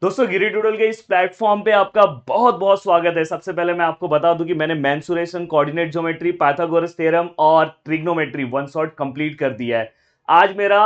दोस्तों गिरी डूडल के इस प्लेटफॉर्म पे आपका बहुत बहुत स्वागत है। सबसे पहले मैं आपको बता दूं कि मैंने mensuration, coordinate geometry, Pythagoras theorem और ट्रिग्नोमेट्री वन शॉट कंप्लीट कर दिया है। आज मेरा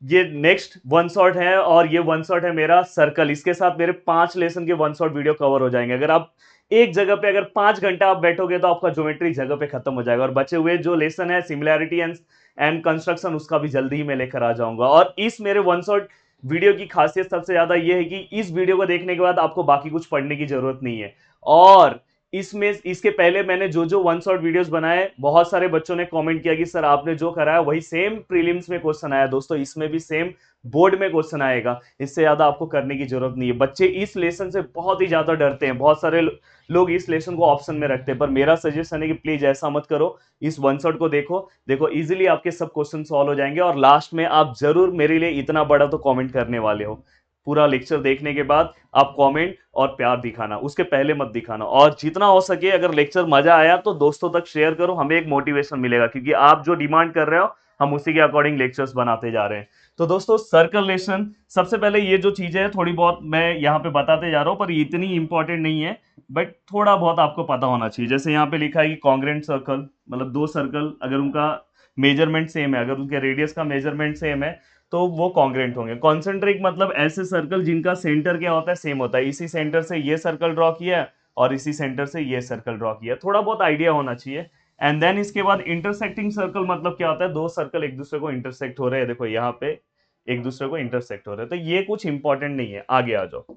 ये नेक्स्ट वन शॉट है और ये वन शॉट है मेरा सर्कल। इसके साथ मेरे 5 लेसन के वन शॉट वीडियो कवर हो जाएंगे। अगर आप एक जगह पे अगर 5 घंटा आप बैठोगे तो आपका ज्योमेट्री जगह पे खत्म हो जाएगा। और बचे हुए जो लेसन है सिमिलैरिटी एंड कंस्ट्रक्शन, उसका भी जल्दी ही मैं लेकर आ जाऊंगा। और इस मेरे वन शॉट वीडियो की खासियत सबसे ज्यादा यह है कि इस वीडियो को देखने के बाद आपको बाकी कुछ पढ़ने की जरूरत नहीं है। और इसमें इसके पहले मैंने जो जो वन शॉट वीडियोस बनाए, बहुत सारे बच्चों ने कमेंट किया कि सर आपने जो कराया वही सेम प्रीलिम्स में क्वेश्चन आया। दोस्तों इसमें भी सेम बोर्ड में क्वेश्चन आएगा। इससे ज्यादा आपको करने की जरूरत नहीं है। बच्चे इस लेसन से बहुत ही ज्यादा डरते हैं। बहुत सारे लोग इस लेसन को ऑप्शन में रखते हैं, पर मेरा सजेशन है कि प्लीज ऐसा मत करो। इस वन शॉट को देखो देखो इजीली आपके सब क्वेश्चन सॉल्व हो जाएंगे। और लास्ट में आप जरूर मेरे लिए इतना बड़ा तो कमेंट करने वाले हो। पूरा लेक्चर देखने के बाद आप कमेंट और प्यार दिखाना, उसके पहले मत दिखाना। और जितना हो सके अगर लेक्चर मजा आया तो दोस्तों तक शेयर करो, हमें एक मोटिवेशन मिलेगा, क्योंकि आप जो डिमांड कर रहे हो हम उसी के अकॉर्डिंग लेक्चर्स बनाते जा रहे हैं। तो दोस्तों सर्कलेशन, सबसे पहले ये जो चीजें है थोड़ी बहुत मैं यहाँ पे बताते जा रहा हूँ, पर ये इतनी इंपॉर्टेंट नहीं है, बट थोड़ा बहुत आपको पता होना चाहिए। जैसे यहाँ पे लिखा है कि कॉन्ग्रेंट सर्कल, मतलब दो सर्कल अगर उनका मेजरमेंट सेम है, अगर उनके रेडियस का मेजरमेंट सेम है तो वो कॉन्ग्रेंट होंगे। कॉन्सेंट्रिक मतलब ऐसे सर्कल जिनका सेंटर क्या होता है, सेम होता है। इसी सेंटर से ये सर्कल ड्रॉ किया है और इसी सेंटर से ये सर्कल ड्रॉ किया है, थोड़ा बहुत आइडिया होना चाहिए। एंड देन इसके बाद इंटरसेक्टिंग सर्कल मतलब क्या होता है, दो सर्कल एक दूसरे को इंटरसेक्ट हो रहे हैं। देखो यहाँ पे एक दूसरे को इंटरसेक्ट हो रहे हैं, तो ये कुछ इंपॉर्टेंट नहीं है। आगे आ जाओ।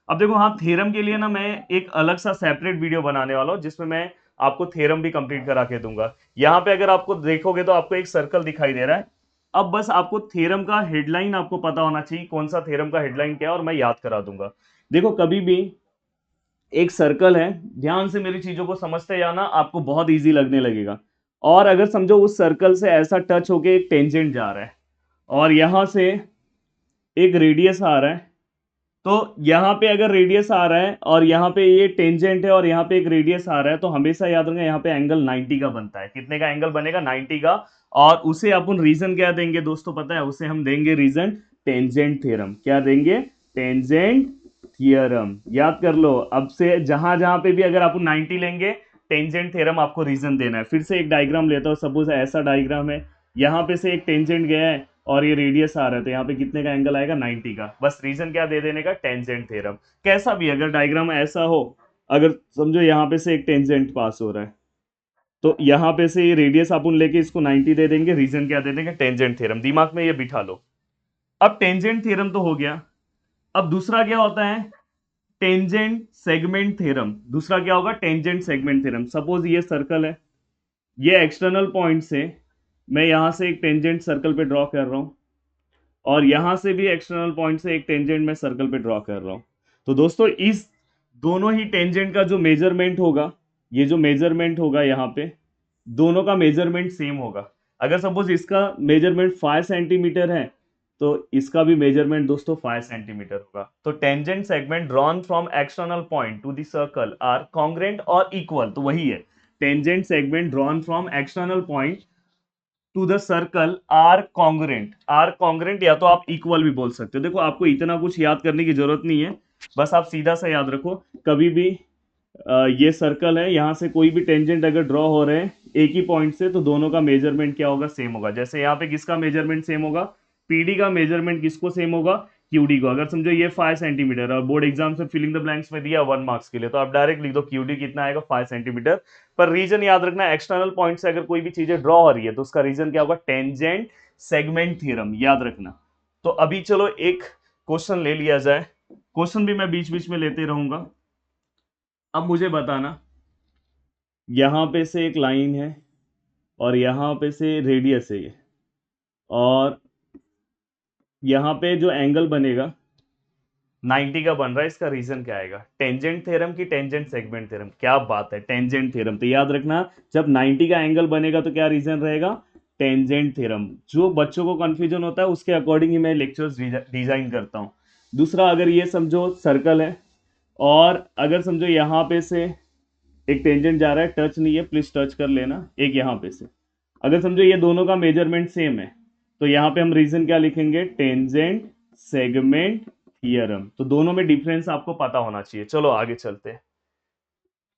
अब देखो, हाँ, थ्योरम के लिए ना मैं एक अलग सा सेपरेट वीडियो बनाने वाला हूँ, जिसमें मैं आपको थ्योरम भी कंप्लीट करा के दूंगा। यहाँ पे अगर आपको देखोगे तो आपको एक सर्कल दिखाई दे रहा है। अब बस आपको थ्योरम का हेडलाइन आपको पता होना चाहिए, कौन सा थ्योरम का हेडलाइन क्या है, और मैं याद करा दूंगा। देखो, कभी भी एक सर्कल है, ध्यान से मेरी चीजों को समझते जाना, आपको बहुत इजी लगने लगेगा। और अगर समझो उस सर्कल से ऐसा टच होके एक टेंजेंट जा रहा है और यहां से एक रेडियस आ रहा है, तो यहां पे अगर रेडियस आ रहा है और यहां पे ये टेंजेंट है और यहां पे एक रेडियस आ रहा है, तो हमेशा याद रखना यहां पे एंगल 90 का बनता है। कितने का एंगल बनेगा? 90 का। और उसे अपन रीजन क्या देंगे दोस्तों, पता है? उसे हम देंगे रीजन टेंजेंट थ्योरम। क्या देंगे? Tangent theorem. याद कर लो, अब से जहां जहां पे भी अगर आप 90 लेंगे, टेंजेंट थ्योरम आपको रीजन देना है। फिर से एक डायग्राम लेता हूं, सपोज ऐसा डायग्राम है, यहां पे से एक टेंजेंट गया है और ये रेडियस आ रहा है, तो यहाँ पे कितने का एंगल आएगा? 90 का। बस रीजन क्या दे देने का? Tangent theorem. कैसा भी अगर डायग्राम ऐसा हो, अगर समझो यहाँ पे से एक टेंजेंट पास हो रहा है, तो यहाँ पे से ये रेडियस अपन लेके इसको 90 दे देंगे, रीजन क्या दे देंगे? Tangent theorem. दिमाग में ये बिठा लो। अब टेंजेंट थ्योरम तो हो गया। अब दूसरा क्या होता है? Tangent segment theorem. दूसरा क्या होगा? Tangent segment theorem. सपोज ये सर्कल है, ये एक्सटर्नल पॉइंट से मैं यहां से एक टेंजेंट सर्कल पे ड्रॉ कर रहा हूं, और यहां से भी एक्सटर्नल पॉइंट से एक टेंजेंट में सर्कल पे ड्रॉ कर रहा हूं। तो दोस्तों इस दोनों ही टेंजेंट का जो मेजरमेंट होगा, ये जो मेजरमेंट होगा यहाँ पे, दोनों का मेजरमेंट सेम होगा। अगर सपोज इसका मेजरमेंट 5 सेंटीमीटर है, तो इसका भी मेजरमेंट दोस्तों 5 सेंटीमीटर होगा। तो tangent segment drawn from external point to the circle are congruent और इक्वल। तो वही है, tangent segment drawn from external point to the circle are congruent. Are congruent या तो आप इक्वल भी बोल सकते हो। देखो, आपको इतना कुछ याद करने की जरूरत नहीं है, बस आप सीधा सा याद रखो। कभी भी ये सर्कल है, यहां से कोई भी टेंजेंट अगर ड्रॉ हो रहे हैं एक ही पॉइंट से, तो दोनों का मेजरमेंट क्या होगा? सेम होगा। जैसे यहाँ पे किसका मेजरमेंट सेम होगा? पीडी का मेजरमेंट किसको सेम होगा? क्यूडी को। अगर समझो ये 5 सेंटीमीटर और बोर्ड एग्जाम से फिलिंग द ब्लैंक्स में दिया 1 मार्क्स के लिए, तो आप डायरेक्ट लिख दो क्यूडी कितना आएगा? 5 सेंटीमीटर। पर रीजन याद रखना, एक्सटर्नल पॉइंट से अगर कोई भी चीजें ड्रॉ हो रही है तो उसका रीजन क्या होगा? Tangent segment theorem. याद रखना। तो अभी चलो एक क्वेश्चन ले लिया जाए। क्वेश्चन भी मैं बीच बीच में लेते रहूंगा। अब मुझे बताना, यहां पे से एक लाइन है और यहां पे से रेडियस है ये, और यहां पे जो एंगल बनेगा 90 का बन रहा है, इसका रीजन क्या आएगा? टेंजेंट थ्योरम की टेंजेंट सेगमेंट थ्योरम? क्या बात है, टेंजेंट थ्योरम। तो याद रखना, जब 90 का एंगल बनेगा तो क्या रीजन रहेगा? Tangent theorem. जो बच्चों को कंफ्यूजन होता है उसके अकॉर्डिंग ही मैं लेक्चर्स डिजाइन करता हूं। दूसरा, अगर ये समझो सर्कल है और अगर समझो यहां पे से एक टेंजेंट जा रहा है, टच नहीं है, प्लीज टच कर लेना, एक यहां पे से। अगर समझो ये दोनों का मेजरमेंट सेम है, तो यहां पे हम रीजन क्या लिखेंगे? Tangent segment theorem. तो दोनों में डिफरेंस आपको पता होना चाहिए। चलो आगे चलते हैं।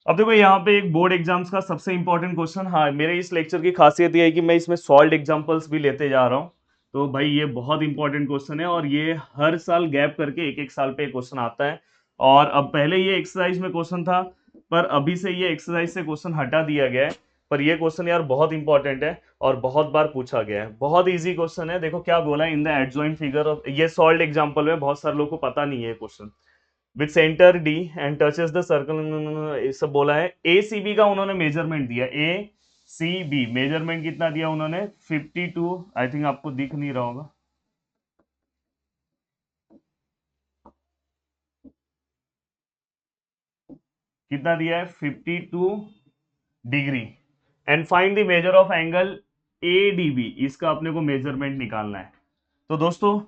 अब देखो यहाँ पे एक बोर्ड एग्जाम्स का सबसे इंपॉर्टेंट क्वेश्चन, हाँ मेरे इस लेक्चर की खासियत ये है कि मैं इसमें सॉल्व एग्जांपल्स भी लेते जा रहा हूँ। तो भाई ये बहुत इंपॉर्टेंट क्वेश्चन है और ये हर साल गैप करके एक एक साल पे क्वेश्चन आता है। और अब पहले ये एक्सरसाइज में क्वेश्चन था, पर अभी से ये एक्सरसाइज से क्वेश्चन हटा दिया गया है। पर ये क्वेश्चन यार बहुत इंपॉर्टेंट है और बहुत बार पूछा गया है। बहुत इजी क्वेश्चन है। देखो क्या बोला है, in the adjoint figure of, ये सॉल्व एग्जाम्पल में बहुत सारे लोगों को पता नहीं है question. With centre D and touches the circle, ये सब बोला है। ए सी बी का उन्होंने मेजरमेंट दिया, ए सी बी मेजरमेंट कितना दिया उन्होंने, 52। आई थिंक आपको दिख नहीं रहा होगा, कितना दिया है 52 degree. And find the measure of angle A D B, इसका अपने को मेजरमेंट निकालना है। तो दोस्तों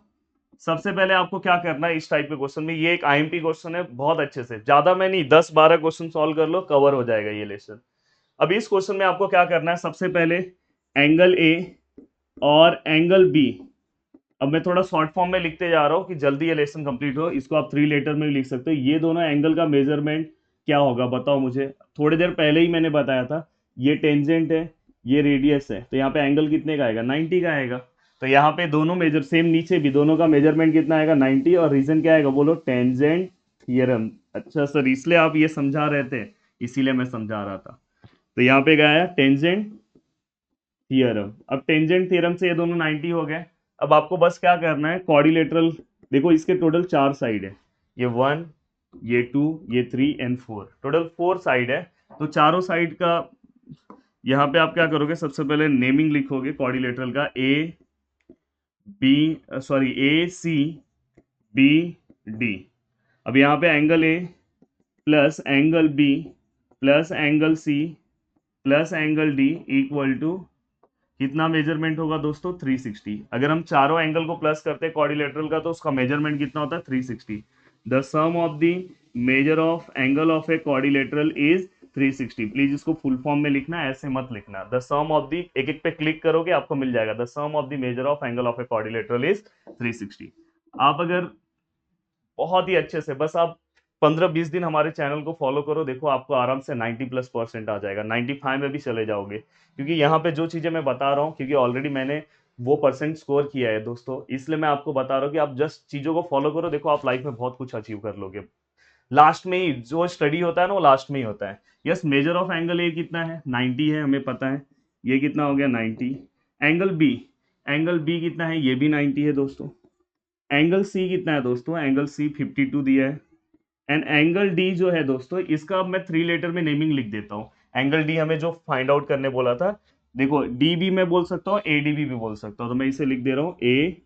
सबसे पहले आपको क्या करना है इस टाइप के क्वेश्चन में, ये एक आईएमपी क्वेश्चन है, बहुत अच्छे से, ज्यादा मैं नहीं, 10-12 क्वेश्चन सॉल्व कर लो, कवर हो जाएगा ये लेसन। अब इस क्वेश्चन में आपको क्या करना है, सबसे पहले एंगल ए और एंगल बी, अब मैं थोड़ा शॉर्ट फॉर्म में लिखते जा रहा हूं कि जल्दी ये लेसन कंप्लीट हो। इसको आप 3 लेटर में भी लिख सकते हो। ये दोनों एंगल का मेजरमेंट क्या होगा बताओ मुझे। थोड़ी देर पहले ही मैंने बताया था, ये टेंजेंट है, ये रेडियस है, तो यहाँ पे एंगल कितने का आएगा, 90 का आएगा। तो यहाँ पे दोनों मेजर सेम, नीचे भी दोनों का मेजरमेंट कितना आएगा, 90। और रीजन क्या आएगा बोलो, टेंजेंट थियरम। अच्छा सर इसलिए आप ये समझा रहे थे, इसीलिए मैं समझा रहा था। तो यहाँ पे क्या आया, टेंजेंट थियरम। अब टेंजेंट थ्योरम से ये दोनों 90 हो गए। अब आपको बस क्या करना है, क्वाड्रिलेटरल, देखो इसके टोटल 4 साइड है, ये 1, ये 2, ये 3 एंड 4, टोटल 4 साइड है। तो चारों साइड का यहाँ पे आप क्या करोगे, सबसे पहले नेमिंग लिखोगे क्वाड्रिलेटरल का, A B, sorry A C B D. अब यहाँ पे angle A plus angle B plus angle C plus angle D equal to कितना मेजरमेंट होगा दोस्तों, 360। अगर हम चारों एंगल को प्लस करते हैं क्वाड्रिलेटरल का तो उसका मेजरमेंट कितना होता है, 360। The sum of the measure of angle of a quadrilateral is 360। Please इसको फुल फॉर्म में लिखना, ऐसे मत लिखना। द सम ऑफ द, एक एक पे क्लिक करोगे आपको मिल जाएगा, the sum of the measure of angle of a quadrilateral is 360। आप अगर बहुत ही अच्छे से, बस आप 15-20 दिन हमारे चैनल को फॉलो करो, देखो आपको आराम से 90+% आ जाएगा, 95 में भी चले जाओगे। क्योंकि यहाँ पे जो चीजें मैं बता रहा हूँ, क्योंकि ऑलरेडी मैंने वो परसेंट स्कोर किया है दोस्तों, इसलिए मैं आपको बता रहा हूँ कि आप जस्ट चीजों को फॉलो करो, देखो आप लाइफ में बहुत कुछ अचीव कर लोगे। लास्ट में ही जो स्टडी होता है ना, वो लास्ट में ही होता है। यस, मेजर ऑफ एंगल ए कितना है, 90 है, हमें पता है। ये कितना हो गया, 90। एंगल बी, एंगल बी कितना है, ये भी 90 है दोस्तों। एंगल सी कितना है दोस्तों, एंगल सी 52 दिया है। एंड एंगल डी जो है दोस्तों, इसका अब मैं 3 लेटर में नेमिंग लिख देता हूँ। एंगल डी हमें जो फाइंड आउट करने बोला था, देखो डी बी मैं बोल सकता हूँ, ए डी बी भी बोल सकता हूँ, तो मैं इसे लिख दे रहा हूँ A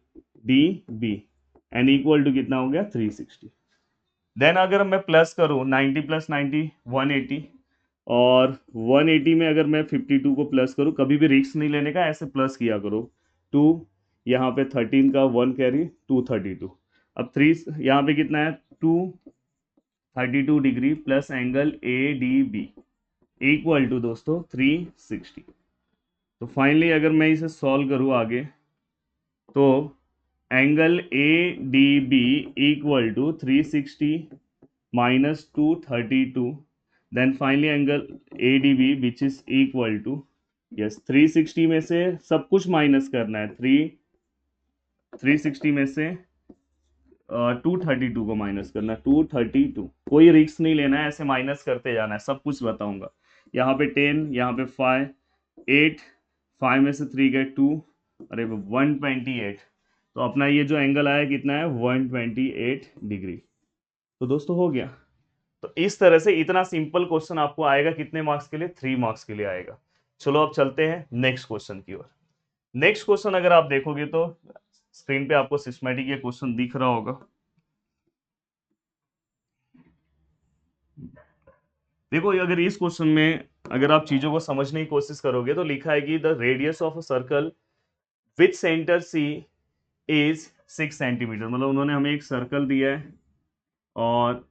D B and equal to कितना हो गया, 360। देन अगर मैं प्लस करूँ, 90 प्लस 90 180, और 180 में अगर मैं 52 को प्लस करूँ, कभी भी रिस्क नहीं लेने का, ऐसे प्लस किया करो। 2, यहाँ पे 13 का 1 कैरी, 232। अब 3 यहाँ पे कितना है, 232 degree plus angle A D B equal to दोस्तों 360। तो फाइनली अगर मैं इसे सॉल्व करूँ आगे, तो angle A D B equal to 360 minus 232, then finally angle A D B which is equal to, yes 360 में से सब कुछ माइनस करना है, 360 में से 232 को माइनस करना, 232, कोई रिस्क नहीं लेना है, ऐसे माइनस करते जाना है, सब कुछ बताऊंगा। यहाँ पे 10, यहाँ पे 5, 8, 5 में से 3 गए 2, अरे 128। तो अपना ये जो एंगल आया कितना है, 128 डिग्री। तो दोस्तों हो गया। तो इस तरह से इतना सिंपल क्वेश्चन आपको आएगा, कितने मार्क्स के लिए, 3 मार्क्स के लिए आएगा। चलो अब चलते हैं नेक्स्ट क्वेश्चन की ओर। नेक्स्ट क्वेश्चन अगर आप देखोगे तो स्क्रीन पे आपको सिस्टमैटिक ये क्वेश्चन दिख रहा होगा। देखो अगर इस क्वेश्चन में अगर आप चीजों को समझने की कोशिश करोगे, तो लिखा है कि the radius of a circle with centre C is 6 centimetre. मतलब उन्होंने हमें एक सर्कल दिया है और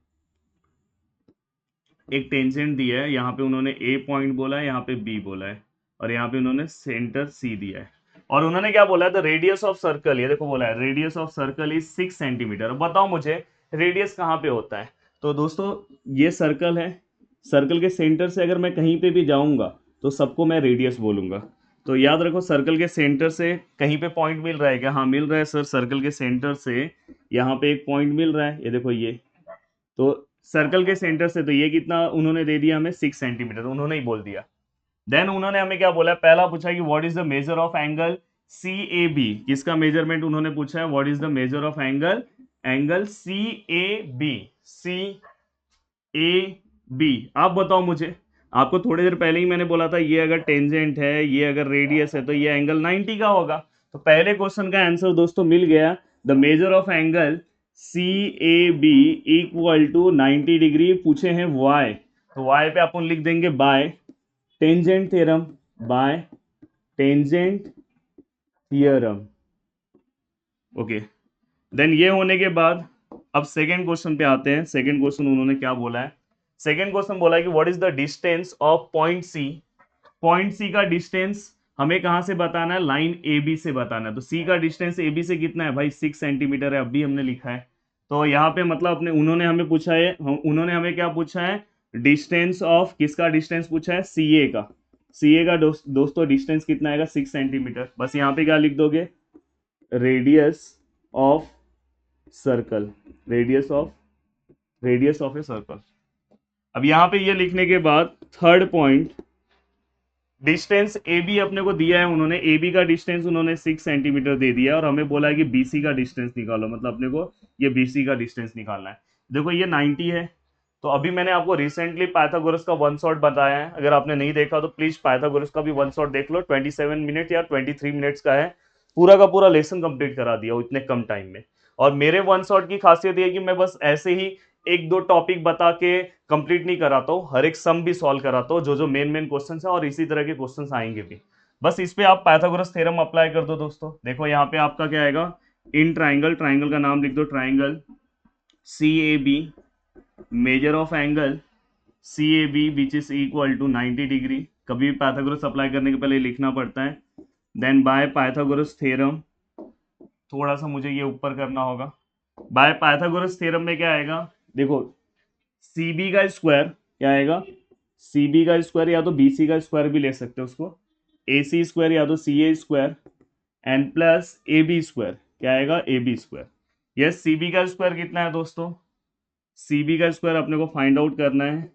एक टेंजेंट दिया है, यहाँ पे उन्होंने ए पॉइंट बोला है, यहाँ पे बी बोला है, और यहाँ पे उन्होंने सेंटर सी दिया है। और उन्होंने क्या बोला है, द रेडियस ऑफ सर्कल, ये देखो बोला है radius of circle is 6 centimetre. बताओ मुझे रेडियस कहाँ पे होता है। तो दोस्तों ये सर्कल है, सर्कल के सेंटर से अगर मैं कहीं पे भी जाऊंगा तो सबको मैं रेडियस बोलूंगा। तो याद रखो सर्कल के सेंटर से कहीं पे पॉइंट मिल रहा है क्या? हाँ मिल रहा है सर, सर्कल के सेंटर से यहाँ पे एक पॉइंट मिल रहा है, ये देखो ये। तो सर्कल के सेंटर से तो ये कितना उन्होंने दे दिया हमें, 6 सेंटीमीटर उन्होंने ही बोल दिया। देन उन्होंने हमें क्या बोला, पहला पूछा कि what is the measure of angle C A B. किसका मेजरमेंट उन्होंने पूछा है, what is the measure of angle, angle C A B, C A B. आप बताओ मुझे, आपको थोड़ी देर पहले ही मैंने बोला था ये अगर टेंजेंट है, ये अगर रेडियस है तो ये एंगल 90 का होगा। तो पहले क्वेश्चन का आंसर दोस्तों मिल गया, the measure of angle C A B equal to 90 degree. पूछे हैं वाई, तो वाई पे अपन लिख देंगे by tangent theorem, by tangent theorem. Okay, then ये होने के बाद अब सेकेंड क्वेश्चन पे आते हैं। सेकेंड क्वेश्चन उन्होंने क्या बोला है, सेकेंड क्वेश्चन बोला है कि what is the distance of point C. Point C का डिस्टेंस हमें कहां से बताना है, लाइन ए बी से बताना है। तो सी का डिस्टेंस ए बी से कितना है भाई, 6 सेंटीमीटर है, अभी हमने लिखा है। तो यहाँ पे मतलब अपने उन्होंने हमें पूछा है, उन्होंने हमें क्या पूछा है, डिस्टेंस ऑफ, किसका डिस्टेंस पूछा है, सी ए का। सी ए का दोस्तों डिस्टेंस कितना आएगा, 6 सेंटीमीटर। बस यहाँ पे क्या लिख दोगे, radius of circle, radius of a circle. अब यहां पे ये लिखने के बाद third point, distance A B अपने को दिया है उन्होंने, ए बी का डिस्टेंस उन्होंने 6 सेंटीमीटर दे दिया है, और हमें बोला है कि बीसी का डिस्टेंस निकालो, मतलब अपने को ये बीसी का डिस्टेंस निकालना है। देखो ये 90 है। तो अभी मैंने आपको रिसेंटली पाइथागोरस का वन शॉट बताया है, अगर आपने नहीं देखा तो प्लीज पाइथागोरस का भी वन शॉट देख लो, 27 मिनट या 23 मिनट्स का है, पूरा का पूरा लेसन कंप्लीट करा दिया इतने कम टाइम में। और मेरे वन शॉट की खासियत ये है कि मैं बस ऐसे ही एक दो टॉपिक बता के कंप्लीट नहीं कराता हूँ, हर एक सम भी सॉल्व कराता हूँ, जो जो मेन मेन क्वेश्चन है, और इसी तरह के क्वेश्चन आएंगे भी। बस इस पे आप पाइथागोरस थ्योरम अप्लाई कर दो दोस्तों। देखो यहाँ पे आपका क्या आएगा, इन ट्राइंगल, ट्राइंगल का नाम लिख दो triangle C A B, measure of angle C A B which is equal to 90 degree. कभी भी पाइथागोरस अप्लाई करने के पहले लिखना पड़ता है। देन बाय पाइथागोरस थ्योरम, थोड़ा सा मुझे ये ऊपर करना होगा। बाय पाइथागोरस थ्योरम में क्या आएगा, देखो सी बी का स्क्वायर क्या आएगा, सी बी का स्क्वायर या तो बी सी का स्क्वायर भी ले सकते हो उसको, ए सी स्क्वायर या तो C A square, and plus A B square, क्या आएगा A B square. Yes, C B का स्क्वायर कितना है दोस्तों, सी बी का स्क्वायर अपने को फाइंड आउट करना है।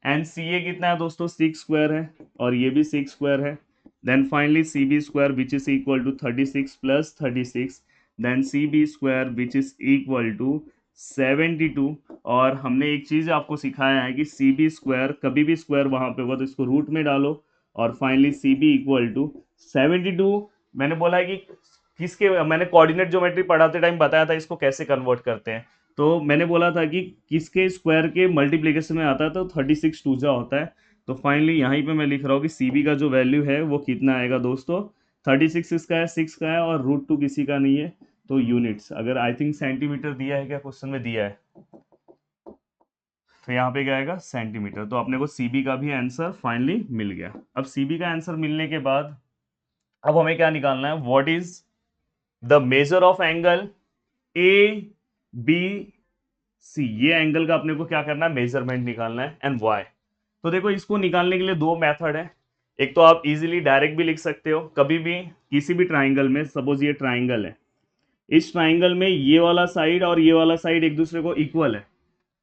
एंड सी ए कितना है दोस्तों, 6 स्क्वायर है, और ये भी 6 स्क्वायर है। Then finally C B square which is equal to 36 plus 36, then C B square which is equal to 72। और हमने एक चीज़ आपको सिखाया है कि सी बी स्क्वायर, कभी भी स्क्वायर वहाँ पे हुआ तो इसको रूट में डालो, और finally C B equal to 72। मैंने बोला है कि किसके, मैंने कोऑर्डिनेट ज्योमेट्री पढ़ाते टाइम बताया था इसको कैसे कन्वर्ट करते हैं। तो मैंने बोला था कि किसके स्क्वायर के मल्टीप्लिकेशन में आता है तो 36 टू जा होता है। तो फाइनली यहीं पे मैं लिख रहा हूँ कि सी बी का जो वैल्यू है वो कितना आएगा दोस्तों, 36 इसका है, 6 का है, और रूट टू किसी का नहीं है। तो यूनिट्स, अगर आई थिंक सेंटीमीटर दिया है क्या क्वेश्चन में, दिया है, तो यहाँ पे क्या आएगा सेंटीमीटर। तो अपने को सीबी का भी आंसर फाइनली मिल गया। अब सीबी का आंसर मिलने के बाद अब हमें क्या निकालना है, what is the measure of angle A B C. ये एंगल का अपने को क्या करना है, मेजरमेंट निकालना है, एंड वाई। तो देखो इसको निकालने के लिए दो मेथड है। एक तो आप इजीली डायरेक्ट भी लिख सकते हो, कभी भी किसी भी ट्राइंगल में, सपोज ये ट्राइंगल है, इस ट्राइंगल में ये वाला साइड और ये वाला साइड एक दूसरे को इक्वल है,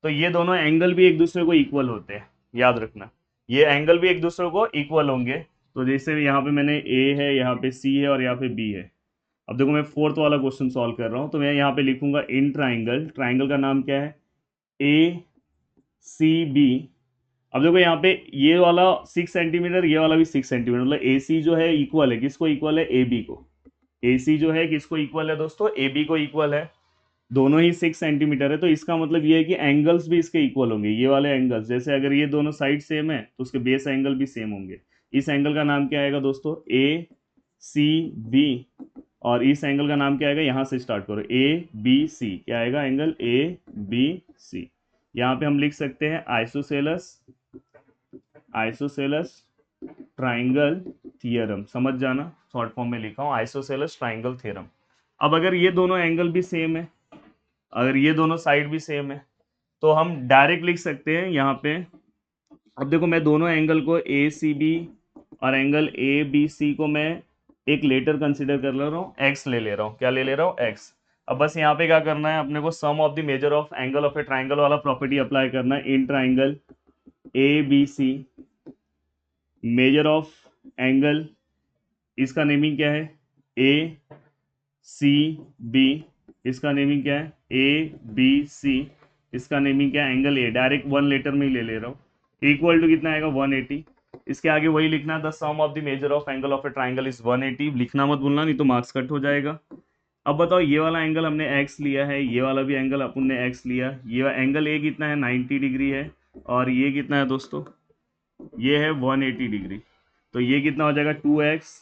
तो ये दोनों एंगल भी एक दूसरे को इक्वल होते हैं, याद रखना, ये एंगल भी एक दूसरे को इक्वल होंगे। तो जैसे यहाँ पे मैंने ए है, यहाँ पे सी है, और यहाँ पे बी है। अब देखो मैं फोर्थ वाला क्वेश्चन सॉल्व कर रहा हूँ, तो मैं यहाँ पे लिखूंगा इन ट्राइंगल, ट्राइंगल का नाम क्या है, ए सी बी। अब देखो यहाँ पे ये वाला 6 सेंटीमीटर, ये वाला भी 6 सेंटीमीटर, मतलब ए सी जो है इक्वल है, किसको इक्वल है, ए बी को। ए सी जो है किसको इक्वल है दोस्तों, ए बी को इक्वल है, दोनों ही 6 सेंटीमीटर है। तो इसका मतलब ये है कि एंगल्स भी इसके इक्वल होंगे, ये वाले एंगल्स, जैसे अगर ये दोनों साइड सेम है तो उसके बेस एंगल भी सेम होंगे। इस एंगल का नाम क्या आएगा दोस्तों, ए सी बी, और इस एंगल का नाम क्या आएगा, यहाँ से स्टार्ट करो, ए बी सी, क्या आएगा एंगल ए बी सी। यहाँ पे हम लिख सकते हैं आइसोसेलस, आइसोसेलस ट्राइंगल थियरम, समझ जाना। शॉर्ट फॉर्म में लिखा हूँ, आइसोसेलेस ट्राइंगल थ्योरम। अब अगर ये दोनों एंगल भी सेम है, अगर ये दोनों साइड भी सेम है, तो हम डायरेक्ट लिख सकते हैं यहाँ पे। अब देखो मैं दोनों एंगल को ए सी बी और एंगल ए बी सी को मैं एक लेटर कंसिडर कर ले रहा हूँ, एक्स ले रहा हूँ। क्या ले रहा हूँ? एक्स। अब बस यहाँ पे क्या करना है, अपने को sum of the measure of angle of a triangle वाला प्रॉपर्टी अप्लाई करना है in triangle A B C. Measure of angle, इसका नेमिंग क्या है? A C B. इसका नेमिंग क्या है? A B C. इसका नेमिंग क्या है? Angle A. Direct one letter में ही ले रहा हूँ। इक्वल टू कितना आएगा? 180। इसके आगे वही लिखना है, the sum of the measure of angle of a triangle is 180। लिखना मत भूलना, नहीं तो मार्क्स कट हो जाएगा। अब बताओ, ये वाला एंगल हमने x लिया है, ये वाला भी एंगल अपन ने x लिया। ये एंगल ए कितना है? 90 डिग्री है। और ये कितना है दोस्तों? ये है 180 डिग्री। तो ये कितना हो जाएगा? 2x।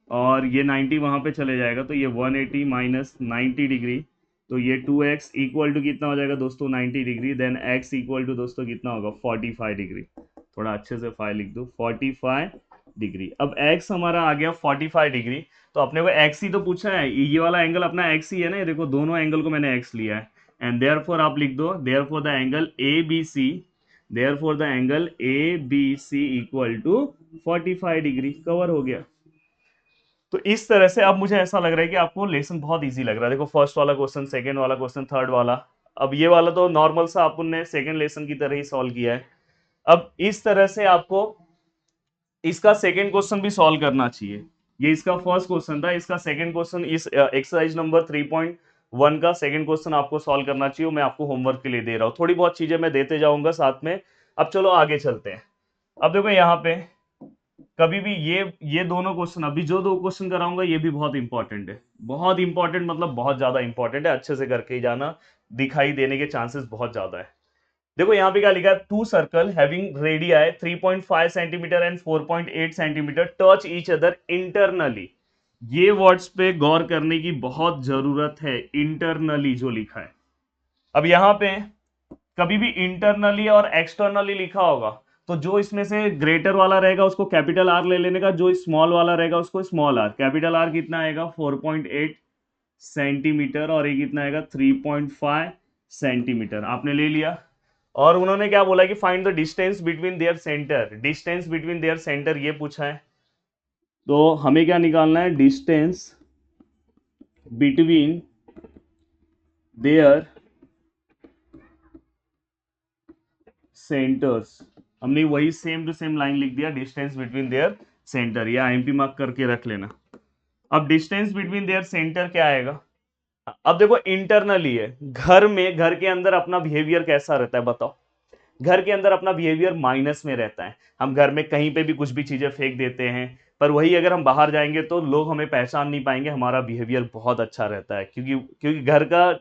और ये 90 वहाँ पे चले जाएगा, तो ये 180 माइनस 90 डिग्री, तो ये 2x इक्वल टू कितना हो जाएगा दोस्तों? 90 degree. Then x equal to दोस्तों कितना होगा? 45 डिग्री। थोड़ा अच्छे से फाइल लिख दो, 45 डिग्री। अब x हमारा आ गया 45 डिग्री। तो अपने को x ही तो पूछा है, ये वाला एंगल अपना x ही है ना। ये देखो दोनों एंगल को मैंने x लिया है। एंड देयरफॉर आप लिख दो, therefore the angle A B C, therefore the angle A B C equal to 45 degree. Cover हो गया। तो इस तरह से अब मुझे ऐसा लग रहा है कि आपको लेसन बहुत इजी लग रहा है। देखो फर्स्ट वाला क्वेश्चन, सेकंड वाला क्वेश्चन, थर्ड वाला। अब ये वाला तो नॉर्मल सा अपन ने सेकंड लेसन की तरह ही सॉल्व किया है। अब इस तरह से आपको इसका सेकंड क्वेश्चन भी सॉल्व करना चाहिए। ये इसका फर्स्ट क्वेश्चन था, इसका सेकंड क्वेश्चन, इस एक्सरसाइज नंबर 3.1 का सेकंड क्वेश्चन आपको सॉल्व करना चाहिए। मैं आपको होमवर्क के लिए दे रहा हूँ, थोड़ी बहुत चीजें मैं देते जाऊंगा साथ में। अब चलो आगे चलते हैं। अब देखो यहाँ पे कभी भी ये दोनों क्वेश्चन, अभी जो दो क्वेश्चन कराऊंगा ये भी बहुत इंपॉर्टेंट है। बहुत इंपॉर्टेंट मतलब बहुत ज्यादा इंपॉर्टेंट है, अच्छे से करके ही जाना, दिखाई देने के चांसेस बहुत ज्यादा है। देखो यहाँ पे क्या लिखा है? Two circle having radii 3.5 centimetre and 4.8 centimetre touch each other internally. ये वर्ड्स पे गौर करने की बहुत जरूरत है, इंटरनली जो लिखा है। अब यहाँ पे कभी भी इंटरनली और एक्सटर्नली लिखा होगा, तो जो इसमें से ग्रेटर वाला रहेगा उसको कैपिटल आर ले लेने का, जो स्मॉल वाला रहेगा उसको स्मॉल आर। कैपिटल आर कितना आएगा? 4.8 सेंटीमीटर, और ये कितना आएगा? 3.5 सेंटीमीटर। आपने ले लिया। और उन्होंने क्या बोला कि find the distance between their centre. Distance between their centre ये पूछा है, तो हमें क्या निकालना है? Distance between their centres. हमने वही सेम टू सेम लाइन लिख दिया, डिस्टेंस बिटवीन देयर सेंटर। या आईएमपी मार्क करके रख लेना। अब डिस्टेंस बिटवीन देयर सेंटर क्या आएगा? अब देखो इंटरनली है, घर में, घर के अंदर अपना बिहेवियर कैसा रहता है बताओ? घर के अंदर अपना बिहेवियर माइनस में रहता है। हम घर में कहीं पे भी कुछ भी चीजें फेंक देते हैं, पर वही अगर हम बाहर जाएंगे तो लोग हमें पहचान नहीं पाएंगे, हमारा बिहेवियर बहुत अच्छा रहता है। क्योंकि क्योंकि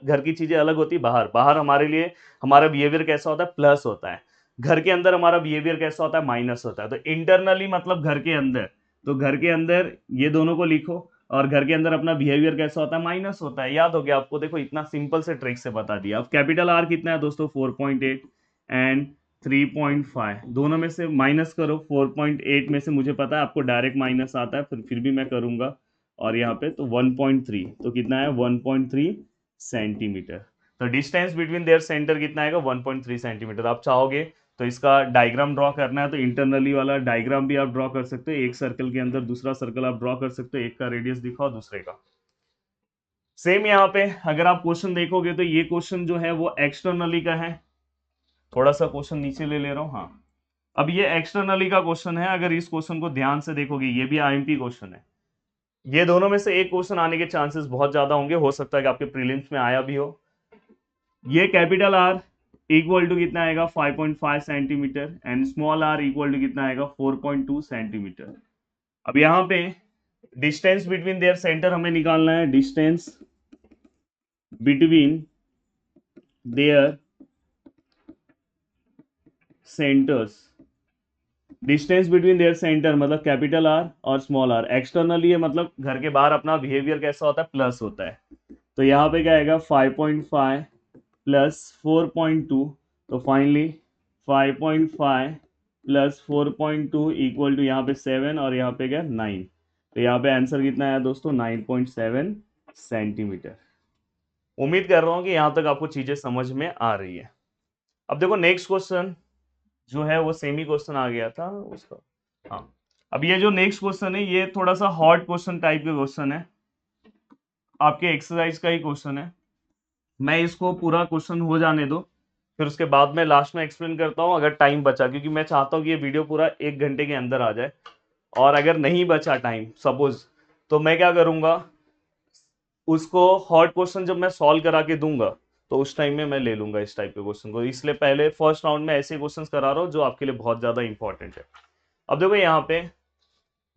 घर की चीजें अलग होती है, बाहर बाहर हमारे लिए हमारा बिहेवियर कैसा होता है? प्लस होता है। घर के अंदर हमारा बिहेवियर कैसा होता है? माइनस होता है। तो इंटरनली मतलब घर के अंदर, तो घर के अंदर ये दोनों को लिखो, और घर के अंदर अपना बिहेवियर कैसा होता है? माइनस होता है। याद हो गया आपको? देखो इतना सिंपल से ट्रिक से बता दिया। अब कैपिटल आर कितना है दोस्तों? 4.8 एंड 3.5, दोनों में से माइनस करो। 4.8 में से मुझे पता है आपको डायरेक्ट माइनस आता है, फिर भी मैं करूंगा। और यहाँ पे तो 1.3, तो कितना है? 1.3 सेंटीमीटर। तो डिस्टेंस बिटवीन देयर सेंटर कितना आएगा? 1.3 सेंटीमीटर। आप चाहोगे तो इसका डायग्राम ड्रॉ करना है तो इंटरनली वाला डायग्राम भी आप ड्रॉ कर सकते हो। एक सर्कल के अंदर दूसरा सर्कल आप ड्रॉ कर सकते हो, एक का रेडियस दिखाओ, दूसरे का। सेम यहाँ पे अगर आप क्वेश्चन देखोगे तो ये क्वेश्चन जो है वो एक्सटर्नली का है। थोड़ा सा क्वेश्चन नीचे ले रहा हूं। हाँ, अब ये एक्सटर्नली का क्वेश्चन है। अगर इस क्वेश्चन को ध्यान से देखोगे, ये भी आईएमपी क्वेश्चन है। ये दोनों में से एक क्वेश्चन आने के चांसेस बहुत ज्यादा होंगे, हो सकता है कि आपके प्रीलिम्स में आया भी हो। ये कैपिटल आर इक्वल टू कितना आएगा? 5.5 centimetre, and small R equal to कितना आएगा? 4.2 सेंटीमीटर। अब यहाँ पे डिस्टेंस बिटवीन देयर सेंटर हमें निकालना है। Distance between their centres, distance between their centre मतलब कैपिटल आर और स्मॉल आर। एक्सटर्नली है मतलब घर के बाहर अपना बिहेवियर कैसा होता है? प्लस होता है। तो यहाँ पे क्या आएगा? 5.5 प्लस 4.2, तो फाइनली 5.5 प्लस 4.2 इक्वल टू यहाँ पे 7, और यहाँ पे क्या? 9। तो यहाँ पे आंसर कितना आया दोस्तों, 9.7 सेंटीमीटर। उम्मीद कर रहा हूँ कि यहाँ तक आपको चीजें समझ में आ रही है। अब देखो नेक्स्ट क्वेश्चन जो है वो सेमी क्वेश्चन आ गया था उसका। हाँ, अब ये जो नेक्स्ट क्वेश्चन है ये थोड़ा सा हॉट क्वेश्चन टाइप के क्वेश्चन है, आपके एक्सरसाइज का ही क्वेश्चन है। मैं इसको पूरा क्वेश्चन हो जाने दो, फिर उसके बाद में लास्ट में एक्सप्लेन करता हूँ अगर टाइम बचा, क्योंकि मैं चाहता हूँ कि ये वीडियो पूरा 1 घंटे के अंदर आ जाए। और अगर नहीं बचा टाइम सपोज, तो मैं क्या करूंगा, उसको हॉट क्वेश्चन जब मैं सॉल्व करा के दूंगा तो उस टाइम में मैं ले लूंगा इस टाइप के क्वेश्चन को। इसलिए पहले फर्स्ट राउंड में ऐसे क्वेश्चन करा रहा हूँ जो आपके लिए बहुत ज्यादा इंपॉर्टेंट है। अब देखो यहाँ पे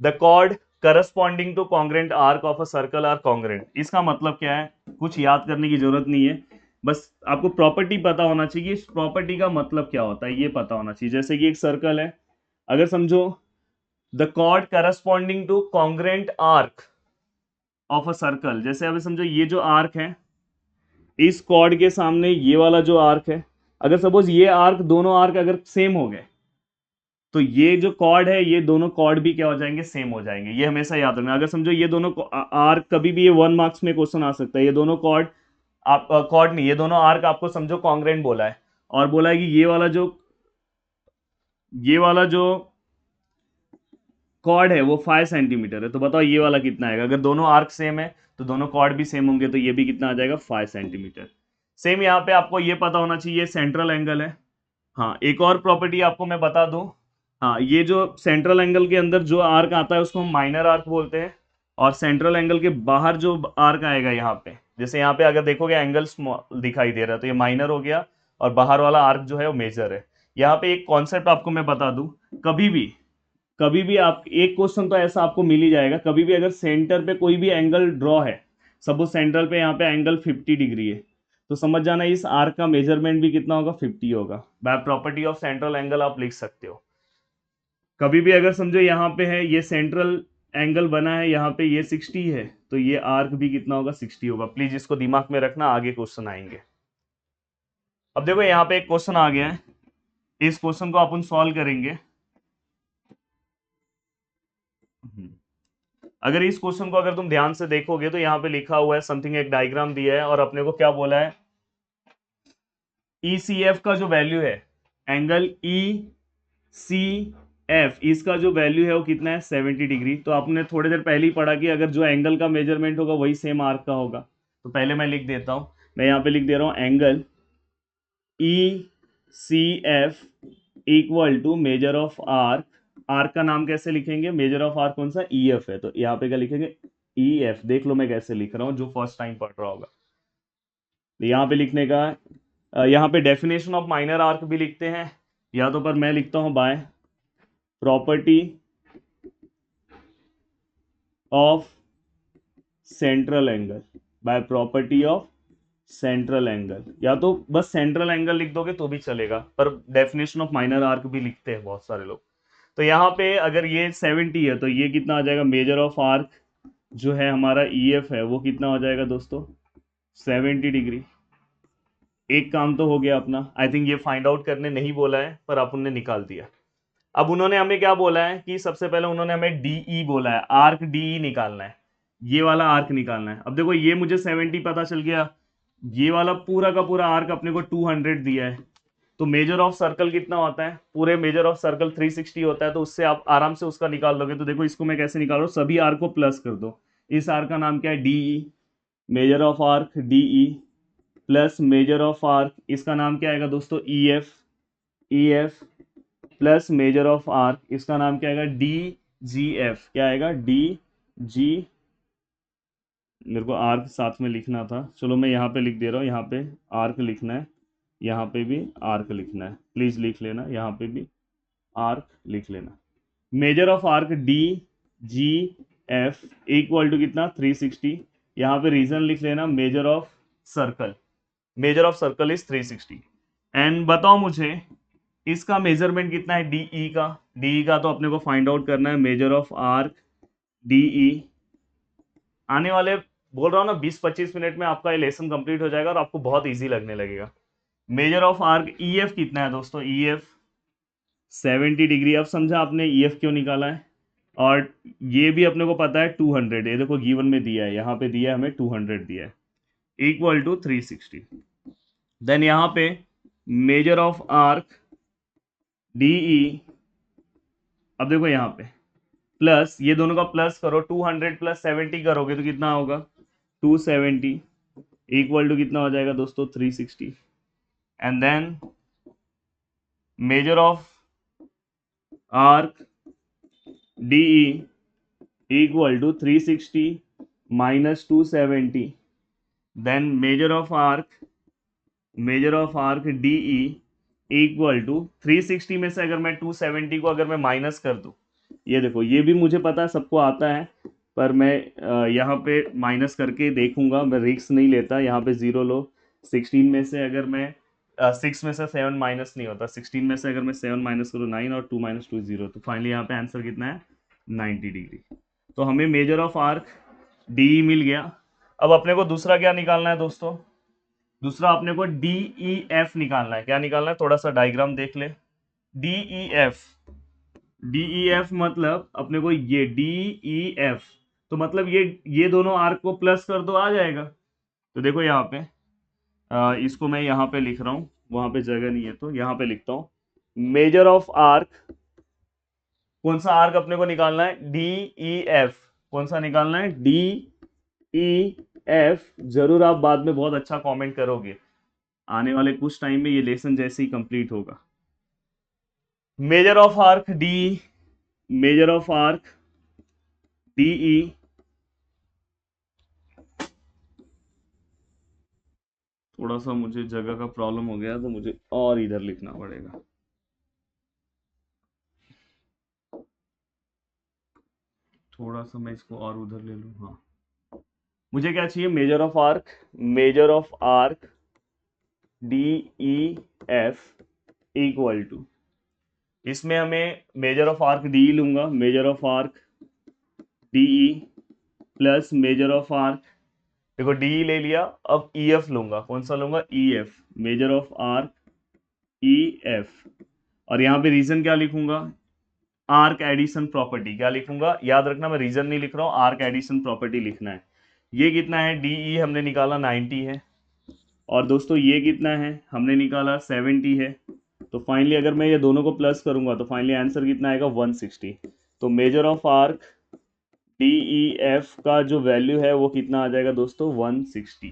the chord corresponding to congruent arc of a circle are congruent, इसका मतलब क्या है, कुछ याद करने की जरूरत नहीं है, बस आपको प्रॉपर्टी पता होना चाहिए कि इस प्रॉपर्टी का मतलब क्या होता है, ये पता होना चाहिए। जैसे कि एक सर्कल है, अगर समझो the chord corresponding to congruent arc of a circle, जैसे अभी समझो ये जो आर्क है, इस कॉर्ड के सामने ये वाला जो आर्क है, अगर सपोज ये आर्क, दोनों आर्क अगर सेम हो गए तो ये जो कॉर्ड है, ये दोनों कॉर्ड भी क्या हो जाएंगे, सेम हो जाएंगे। ये हमेशा याद रखना। अगर समझो ये दोनों आर्क, कभी भी ये 1 मार्क्स में क्वेश्चन आ सकता है, ये दोनों कॉर्ड, आप कॉर्ड नहीं, ये दोनों आर्क आपको समझो कॉन्ग्रेंट बोला है, और बोला है कि ये वाला जो कॉर्ड है वो 5 सेंटीमीटर है, तो बताओ ये वाला कितना आएगा। अगर दोनों आर्क सेम है तो दोनों कॉर्ड भी सेम होंगे, तो ये भी कितना आ जाएगा, 5 सेंटीमीटर। सेम यहाँ पे आपको ये पता होना चाहिए सेंट्रल एंगल है। हाँ, एक और प्रॉपर्टी आपको मैं बता दूं, हाँ, ये जो सेंट्रल एंगल के अंदर जो आर्क आता है उसको हम माइनर आर्क बोलते हैं, और सेंट्रल एंगल के बाहर जो आर्क आएगा यहाँ पे, जैसे यहाँ पे अगर देखोगे एंगल दिखाई दे रहा है तो ये माइनर हो गया, और बाहर वाला आर्क जो है वो मेजर है। यहाँ पे एक कॉन्सेप्ट आपको मैं बता दूं, कभी भी आप, एक क्वेश्चन तो ऐसा आपको मिल ही जाएगा, कभी भी अगर सेंटर पे कोई भी एंगल ड्रॉ है, सपोज सेंटर पे यहाँ पे एंगल 50 डिग्री है, तो समझ जाना इस आर्क का मेजरमेंट भी कितना होगा, 50 होगा। By property of central angle आप लिख सकते हो। कभी भी अगर समझो यहाँ पे है, ये सेंट्रल एंगल बना है, यहाँ पे ये 60 है, तो ये आर्क भी कितना होगा, 60 होगा। प्लीज इसको दिमाग में रखना, आगे क्वेश्चन आएंगे। अब देखो यहाँ पे एक क्वेश्चन आ गया है, इस क्वेश्चन को अपन सॉल्व करेंगे। अगर इस क्वेश्चन को अगर तुम ध्यान से देखोगे तो यहाँ पे लिखा हुआ है समथिंग, एक डायग्राम दिया है और अपने को क्या बोला है, ECF का जो वैल्यू है, एंगल ECF, इसका जो वैल्यू है वो कितना है, 70 डिग्री। तो आपने थोड़ी देर पहले ही पढ़ा कि अगर जो एंगल का मेजरमेंट होगा वही सेम आर्क का होगा। तो पहले मैं लिख देता हूं, मैं यहाँ पे लिख दे रहा हूं angle ECF equal to measure of arc. Arc का नाम कैसे लिखेंगे, मेजर ऑफ आर्क कौन सा, EF है, तो यहाँ पे क्या लिखेंगे, EF। देख लो मैं कैसे लिख रहा हूँ, जो फर्स्ट टाइम पढ़ रहा होगा। तो यहाँ पे लिखने का, यहाँ पे डेफिनेशन ऑफ माइनर आर्क भी लिखते हैं, या तो पर मैं लिखता हूं by property of central angle, by property of central angle, या तो बस सेंट्रल एंगल लिख दोगे तो भी चलेगा, पर डेफिनेशन ऑफ माइनर आर्क भी लिखते हैं बहुत सारे लोग। तो यहाँ पे अगर ये 70 है तो ये कितना आ जाएगा, मेजर ऑफ आर्क जो है हमारा EF है वो कितना हो जाएगा दोस्तों, 70 डिग्री। एक काम तो हो गया अपना। आई थिंक ये फाइंड आउट करने नहीं बोला है, पर अपन ने निकाल दिया। अब उन्होंने हमें क्या बोला है कि सबसे पहले उन्होंने हमें DE बोला है, आर्क DE निकालना है, ये वाला आर्क निकालना है। अब देखो ये मुझे 70 पता चल गया, ये वाला पूरा का पूरा आर्क अपने को 200 दिया है, तो मेजर ऑफ सर्कल कितना होता है, पूरे मेजर ऑफ सर्कल 360 होता है, तो उससे आप आराम से उसका निकाल लोगे। तो देखो इसको मैं कैसे निकाल रहा हूँ, सभी आर्क को प्लस कर दो, इस आर्क का नाम क्या है, DE, major of arc DE plus measure of arc, इसका नाम क्या आएगा दोस्तों, EF plus measure of arc, इसका नाम क्या आएगा, DGF। क्या आएगा, DG, मेरे को आर्क साथ में लिखना था, चलो मैं यहाँ पे लिख दे रहा हूँ, यहाँ पे आर्क लिखना है, यहाँ पे भी आर्क लिखना है, प्लीज लिख लेना, यहाँ पे भी आर्क लिख लेना। Measure of arc DGF equal to कितना, 360। यहाँ पे रीजन लिख लेना, measure of circle, measure of circle is 360। And बताओ मुझे इसका मेजरमेंट कितना है, DE का तो अपने को फाइंड आउट करना है, मेजर ऑफ आर्क DE। आने वाले, बोल रहा हूँ ना, 20-25 मिनट में आपका ये लेसन कंप्लीट हो जाएगा और आपको बहुत इजी लगने लगेगा। मेजर ऑफ आर्क EF कितना है दोस्तों, EF 70 डिग्री। अब समझा आपने EF क्यों निकाला है, और ये भी अपने को पता है 200, ये देखो गिवन में दिया है, यहाँ पे दिया है हमें 200 दिया है, इक्वल टू 360। देन यहाँ पे मेजर ऑफ आर्क DE, अब देखो यहाँ पे प्लस, ये दोनों का प्लस करो, 200 प्लस 70 करोगे तो कितना होगा 270, इक्वल टू कितना हो जाएगा दोस्तों 360। And then measure of arc DE equal to 360 minus 270, then measure of arc DE equal to 360 में से अगर मैं 270 को अगर मैं माइनस कर दूं, ये देखो ये भी मुझे पता है, सबको आता है, पर मैं यहाँ पे माइनस करके देखूंगा, मैं रिस्क नहीं लेता, यहाँ पे 0 लो। 16 में से अगर मैं 6 में से 7 माइनस नहीं होता, 16 में से अगर मैं 7 माइनस करूँ 9 और 2 माइनस 2 0, तो फाइनली यहाँ पे आंसर कितना है 90 डिग्री। तो हमें मेजर ऑफ आर्क DE मिल गया। अब अपने को दूसरा क्या निकालना है दोस्तों, दूसरा अपने को DEF निकालना है। क्या निकालना है, थोड़ा सा डायग्राम देख ले। DEF मतलब अपने को ये DEF, तो मतलब ये दोनों आर्क को प्लस कर दो, आ जाएगा। तो देखो यहाँ पे इसको मैं यहाँ पे लिख रहा हूँ, वहां पे जगह नहीं है तो यहाँ पे लिखता हूँ। मेजर ऑफ आर्क, कौन सा आर्क अपने को निकालना है, DEF। कौन सा निकालना है, DEF। जरूर आप बाद में बहुत अच्छा कमेंट करोगे, आने वाले कुछ टाइम में ये लेसन जैसे ही कंप्लीट होगा। मेजर ऑफ आर्क DE थोड़ा सा मुझे जगह का प्रॉब्लम हो गया तो मुझे और इधर लिखना पड़ेगा। थोड़ा सा मैं इसको और उधर ले लूँ। हाँ, मुझे क्या चाहिए, measure of arc DEF equal to, इसमें हमें मेजर ऑफ आर्क DE लूंगा, measure of arc DE plus measure of arc, देखो DE ले लिया, अब EF लूंगा। कौन सा लूंगा, EF, major of arc EF। और यहाँ पे रीजन क्या लिखूंगा, आर्क एडिशन प्रॉपर्टी। क्या लिखूंगा, याद रखना मैं रीजन नहीं लिख रहा हूँ, आर्क एडिशन प्रॉपर्टी लिखना है। ये कितना है, DE हमने निकाला 90 है, और दोस्तों ये कितना है, हमने निकाला 70 है। तो फाइनली अगर मैं ये दोनों को प्लस करूंगा तो फाइनली आंसर कितना आएगा 160। तो मेजर ऑफ आर्क DEF का जो वैल्यू है वो कितना आ जाएगा दोस्तों 160।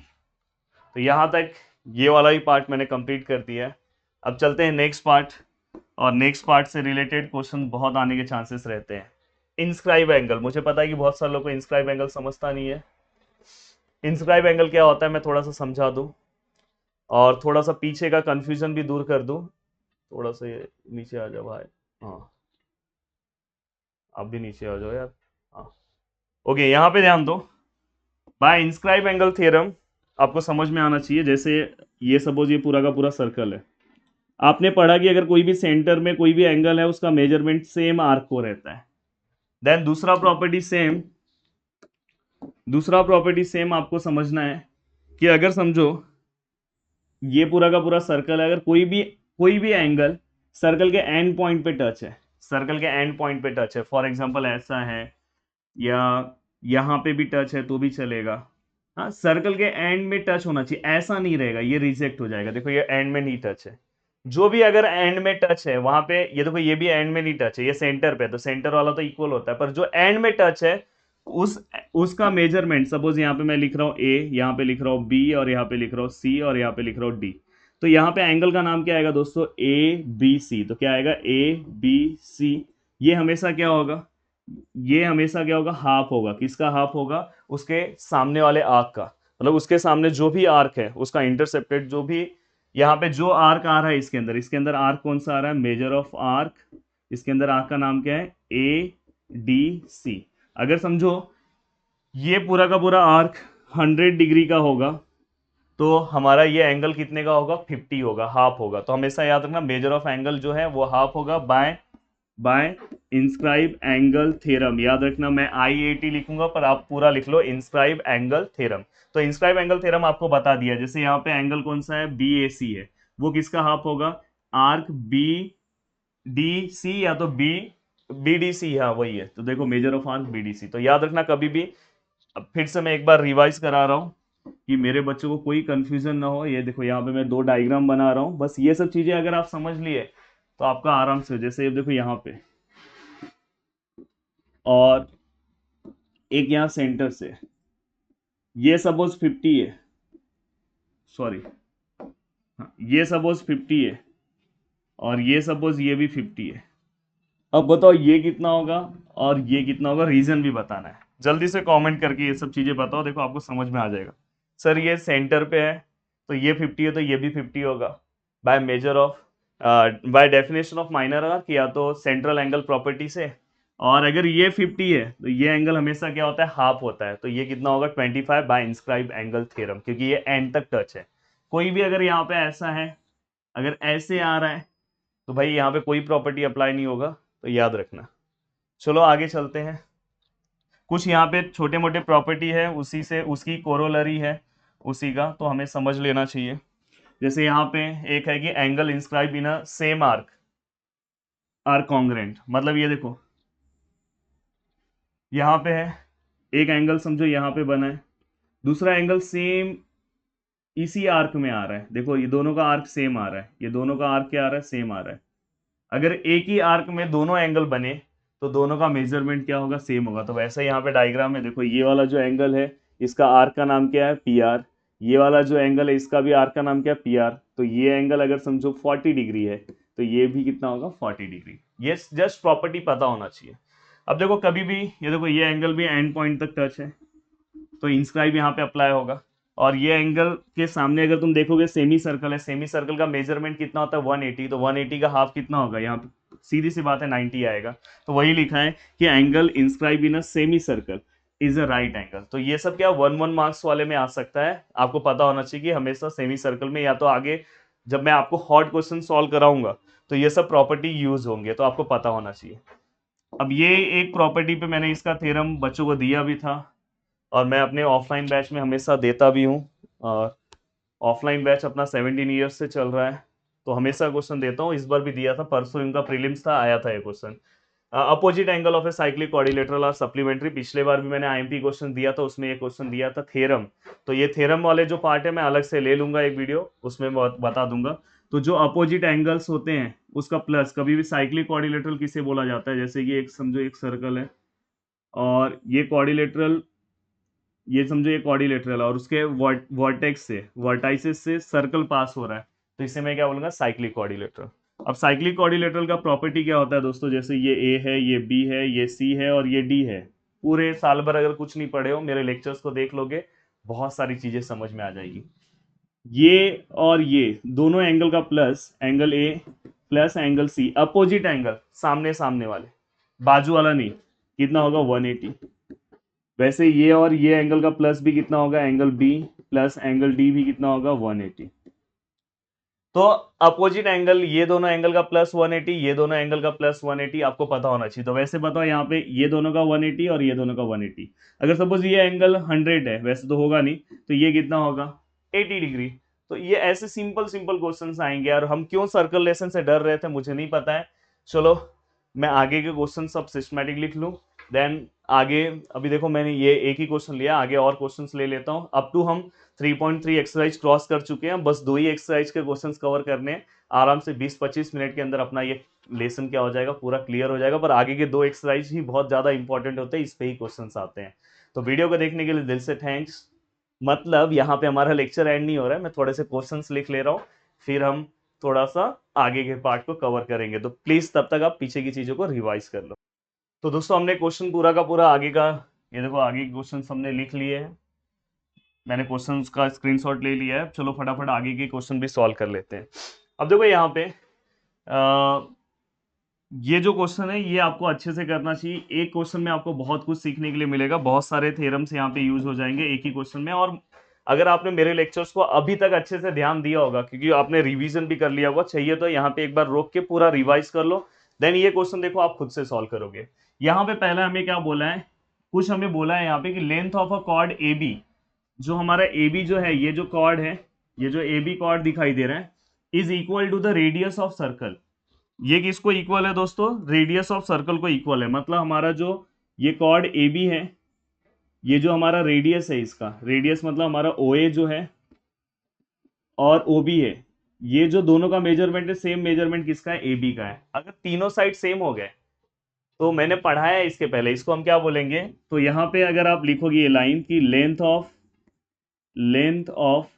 तो यहाँ तक ये वाला ही पार्ट मैंने कंप्लीट कर दिया है। अब चलते हैं नेक्स्ट पार्ट, और नेक्स्ट पार्ट से रिलेटेड क्वेश्चन बहुत आने के चांसेस रहते हैं। इंस्क्राइब एंगल, मुझे पता है कि बहुत सारे लोग को इंस्क्राइब एंगल समझता नहीं है। इंस्क्राइब एंगल क्या होता है मैं थोड़ा सा समझा दूं, और थोड़ा सा पीछे का कंफ्यूजन भी दूर कर दूं। थोड़ा सा ये नीचे आ जाओ भाई, हाँ आप भी नीचे आ जाओ यार, हाँ ओके। यहाँ पे ध्यान दो, बाय इंस्क्राइब एंगल थ्योरम आपको समझ में आना चाहिए। जैसे ये सपोज ये पूरा का पूरा सर्कल है, आपने पढ़ा कि अगर कोई भी सेंटर में कोई भी एंगल है उसका मेजरमेंट सेम आर्क को रहता है। देन दूसरा प्रॉपर्टी सेम आपको समझना है कि अगर समझो ये पूरा का पूरा सर्कल है, अगर कोई भी एंगल सर्कल के एंड पॉइंट पे टच है, फॉर एग्जांपल ऐसा है, या यहाँ पे भी टच है तो भी चलेगा। हाँ, सर्कल के एंड में टच होना चाहिए, ऐसा नहीं रहेगा, ये रिजेक्ट हो जाएगा। देखो ये एंड में नहीं टच है, जो भी अगर एंड में टच है वहां पे, ये देखो ये भी एंड में नहीं टच है, ये सेंटर पे है, तो सेंटर वाला तो इक्वल होता है, पर जो एंड में टच है उस उसका मेजरमेंट, सपोज यहाँ पे मैं लिख रहा हूँ A, यहाँ पे लिख रहा हूँ B, और यहाँ पे लिख रहा हूँ C, और यहाँ पे लिख रहा हूँ D। तो यहाँ पे एंगल का नाम क्या आएगा दोस्तों, ABC। तो क्या आएगा ABC, ये हमेशा क्या होगा, हाफ होगा। किसका हाफ होगा, उसके सामने वाले आर्क का, मतलब उसके सामने जो भी आर्क है उसका इंटरसेप्टेड, जो भी यहाँ पे जो आर्क आ रहा है इसके अंदर आर्क कौन सा आ रहा है, मेजर ऑफ आर्क। इसके अंदर आर्क का नाम क्या है, ADC। अगर समझो ये पूरा का पूरा आर्क 100 डिग्री का होगा, तो हमारा ये एंगल कितने का होगा, 50 होगा, हाफ होगा। तो हमेशा याद रखना मेजर ऑफ एंगल जो है वो हाफ होगा बाय इंस्क्राइब एंगल थ्योरम। याद रखना मैं IAT लिखूंगा पर आप पूरा लिख लो इंस्क्राइब एंगल थ्योरम। तो इंस्क्राइब एंगल थ्योरम आपको बता दिया, जैसे यहाँ पे एंगल कौन सा है, BAC है, वो किसका हाफ होगा, आर्क BDC या तो बीडीसी, हाँ वही है। तो देखो मेजर ऑफ आर्क बीडीसी, तो याद रखना कभी भी। अब फिर से मैं एक बार रिवाइज करा रहा हूँ कि मेरे बच्चों को कोई कंफ्यूजन ना हो। ये देखो यहाँ पे मैं 2 डायग्राम बना रहा हूँ, बस ये सब चीजें अगर आप समझ लिए तो आपका आराम से, जैसे ये देखो यहाँ पे, और एक यहाँ सेंटर से, ये सपोज 50 है, सॉरी, हाँ ये सपोज 50 है, और ये सपोज ये भी 50 है। अब बताओ ये कितना होगा और ये कितना होगा, रीजन भी बताना है। जल्दी से कमेंट करके ये सब चीजें बताओ, देखो आपको समझ में आ जाएगा। सर ये सेंटर पे है तो ये 50 है, तो ये भी 50 होगा। By measure of, by definition of minor arc, या तो सेंट्रल एंगल प्रॉपर्टी से। और अगर ये 50 है तो ये एंगल हमेशा क्या होता है, हाफ होता है, तो ये कितना होगा 25 बाय इंस्क्राइब एंगल थ्योरम, क्योंकि ये एंड तक टच है। कोई भी अगर यहाँ पे ऐसा है, अगर ऐसे आ रहा है, तो भाई यहाँ पे कोई प्रॉपर्टी अप्लाई नहीं होगा, तो याद रखना। चलो आगे चलते हैं। कुछ यहाँ पे छोटे मोटे प्रॉपर्टी है, उसी से उसकी कोरोलरी है उसी का, तो हमें समझ लेना चाहिए। जैसे यहाँ पे एक है कि angle inscribe in a same arc are congruent, मतलब ये देखो यहाँ पे है एक एंगल, समझो यहाँ पे बना है, दूसरा एंगल सेम इसी आर्क में आ रहा है। देखो ये दोनों का आर्क सेम आ रहा है, ये दोनों का आर्क क्या आ रहा है, सेम आ रहा है। अगर एक ही आर्क में दोनों एंगल बने तो दोनों का मेजरमेंट क्या होगा, सेम होगा। तो वैसे यहाँ पे डायग्राम में देखो, ये वाला जो एंगल है इसका आर्क का नाम क्या है, पी आर। ये वाला जो एंगल है इसका भी आर्क का नाम क्या है, पी आर। तो ये एंगल अगर समझो 40 डिग्री है तो ये भी कितना होगा, 40 डिग्री। ये जस्ट प्रॉपर्टी पता होना चाहिए। अब देखो कभी भी, ये देखो ये एंगल भी एंड पॉइंट तक टच है, तो इंस्क्राइब यहाँ पे अप्लाई होगा। और ये एंगल के सामने अगर तुम देखोगे सेमी सर्कल है, सेमी सर्कल का मेजरमेंट कितना होता है, 180। तो 180 का हाफ कितना होगा, यहाँ पे सीधी सी बात है 90 आएगा। तो वही लिखा है कि angle inscribe in a semi circle is a right angle. तो ये सब क्या 1 1 मार्क्स वाले में आ सकता है। आपको पता होना चाहिए कि हमेशा सेमी सर्कल में, या तो आगे जब मैं आपको हॉट क्वेश्चन सॉल्व कराऊंगा तो ये सब प्रॉपर्टी यूज होंगे, तो आपको पता होना चाहिए। अब ये एक प्रॉपर्टी पे मैंने इसका थ्योरम बच्चों को दिया भी था, और मैं अपने ऑफलाइन बैच में हमेशा देता भी हूँ। और ऑफलाइन बैच अपना 17 ईयर्स से चल रहा है, तो हमेशा क्वेश्चन देता हूँ। इस बार भी दिया था, परसों इनका प्रीलिम्स था, आया था ये question. Opposite angle of a cyclic quadrilateral और सप्लीमेंट्री। पिछले बार भी मैंने आईएमपी क्वेश्चन दिया था, उसमें ये क्वेश्चन दिया था थ्योरम। तो ये थ्योरम वाले जो पार्ट है मैं अलग से ले लूंगा एक वीडियो, उसमें बता दूंगा। तो जो अपोजिट एंगल्स होते हैं उसका प्लस, कभी भी साइक्लिक क्वाड्रिलेटरल किसे बोला जाता है, जैसे कि एक समझो एक सर्कल है और ये क्वाड्रिलेटरल, ये समझो ये क्वाड्रिलेटरल और उसके वर्टेक्स से, वर्टाइसिस से सर्कल पास हो रहा है, तो इसे मैं क्या बोलूंगा, साइक्लिक क्वाड्रिलेटरल। अब साइक्लिक क्वाड्रिलेटरल का प्रॉपर्टी क्या होता है दोस्तों, जैसे ये ए है, ये बी है, ये सी है और ये डी है। पूरे साल भर अगर कुछ नहीं पढ़े हो, मेरे लेक्चर्स को देख लोगे, बहुत सारी चीजें समझ में आ जाएगी। ये और ये दोनों एंगल का plus, angle A plus angle C, opposite angle, सामने सामने वाले, बाजू वाला नहीं, कितना होगा 180। वैसे ये और ये एंगल का प्लस भी कितना होगा, angle B plus angle D भी कितना होगा, 180। तो अपोजिट एंगल, ये दोनों एंगल का प्लस 180, ये दोनों एंगल का प्लस 180 आपको पता होना चाहिए। तो वैसे बताओ यहाँ पे ये दोनों का 180 और ये दोनों का 180। अगर सपोज ये एंगल 100 है, वैसे तो होगा नहीं, तो ये कितना होगा 80 डिग्री। तो ये ऐसे सिंपल सिंपल क्वेश्चन आएंगे। और हम क्यों सर्कलेशन से डर रहे थे मुझे नहीं पता है। चलो मैं आगे के क्वेश्चन सब सिस्टमैटिक लिख लूँ, देन आगे। अभी देखो मैंने ये एक ही क्वेश्चन लिया, आगे और क्वेश्चंस ले लेता हूँ। अप टू हम 3.3 एक्सरसाइज क्रॉस कर चुके हैं, बस 2 ही एक्सरसाइज के क्वेश्चंस कवर करने हैं। आराम से 20-25 मिनट के अंदर अपना ये लेसन क्या हो जाएगा, पूरा क्लियर हो जाएगा। पर आगे के 2 एक्सरसाइज ही बहुत ज़्यादा इंपॉर्टेंट होते हैं, इस पे ही क्वेश्चंस आते हैं। तो वीडियो को देखने के लिए दिल से थैंक्स। मतलब यहाँ पे हमारा लेक्चर एंड नहीं हो रहा है, मैं थोड़े से क्वेश्चंस लिख ले रहा हूँ, फिर हम थोड़ा सा आगे के पार्ट को कवर करेंगे। तो प्लीज़ तब तक आप पीछे की चीज़ों को रिवाइज कर लो। तो दोस्तों हमने क्वेश्चन पूरा का पूरा आगे का, ये देखो आगे के क्वेश्चन हमने लिख लिए हैं, मैंने क्वेश्चन का स्क्रीनशॉट ले लिया है। चलो फटाफट आगे के क्वेश्चन भी सॉल्व कर लेते हैं। अब देखो यहाँ पे ये जो क्वेश्चन है ये आपको अच्छे से करना चाहिए। एक क्वेश्चन में आपको बहुत कुछ सीखने के लिए मिलेगा, बहुत सारे थ्योरम्स यहाँ पे यूज हो जाएंगे एक ही क्वेश्चन में। और अगर आपने मेरे लेक्चर्स को अभी तक अच्छे से ध्यान दिया होगा, क्योंकि आपने रिवीजन भी कर लिया होगा, चाहिए तो यहाँ पे एक बार रोक के पूरा रिवाइज कर लो, देन ये क्वेश्चन देखो आप खुद से सॉल्व करोगे। यहाँ पे पहले हमें क्या बोला है, कुछ हमें बोला है यहाँ पे कि length of a chord A B, जो हमारा ए बी जो है, ये जो कॉर्ड है, ये जो ए बी कॉर्ड दिखाई दे रहा है, is equal to the radius of circle. ये किसको इक्वल है दोस्तों? रेडियस ऑफ सर्कल को इक्वल है। मतलब हमारा जो ये कॉर्ड ए बी है, ये जो हमारा रेडियस है, इसका रेडियस मतलब हमारा ओ ए जो है और ओ बी है, ये जो दोनों का मेजरमेंट है, सेम मेजरमेंट किसका है? ए बी का है। अगर तीनों साइड सेम हो गए तो मैंने पढ़ाया है इसके पहले, इसको हम क्या बोलेंगे? तो यहाँ पे अगर आप लिखोगे ये लाइन की length of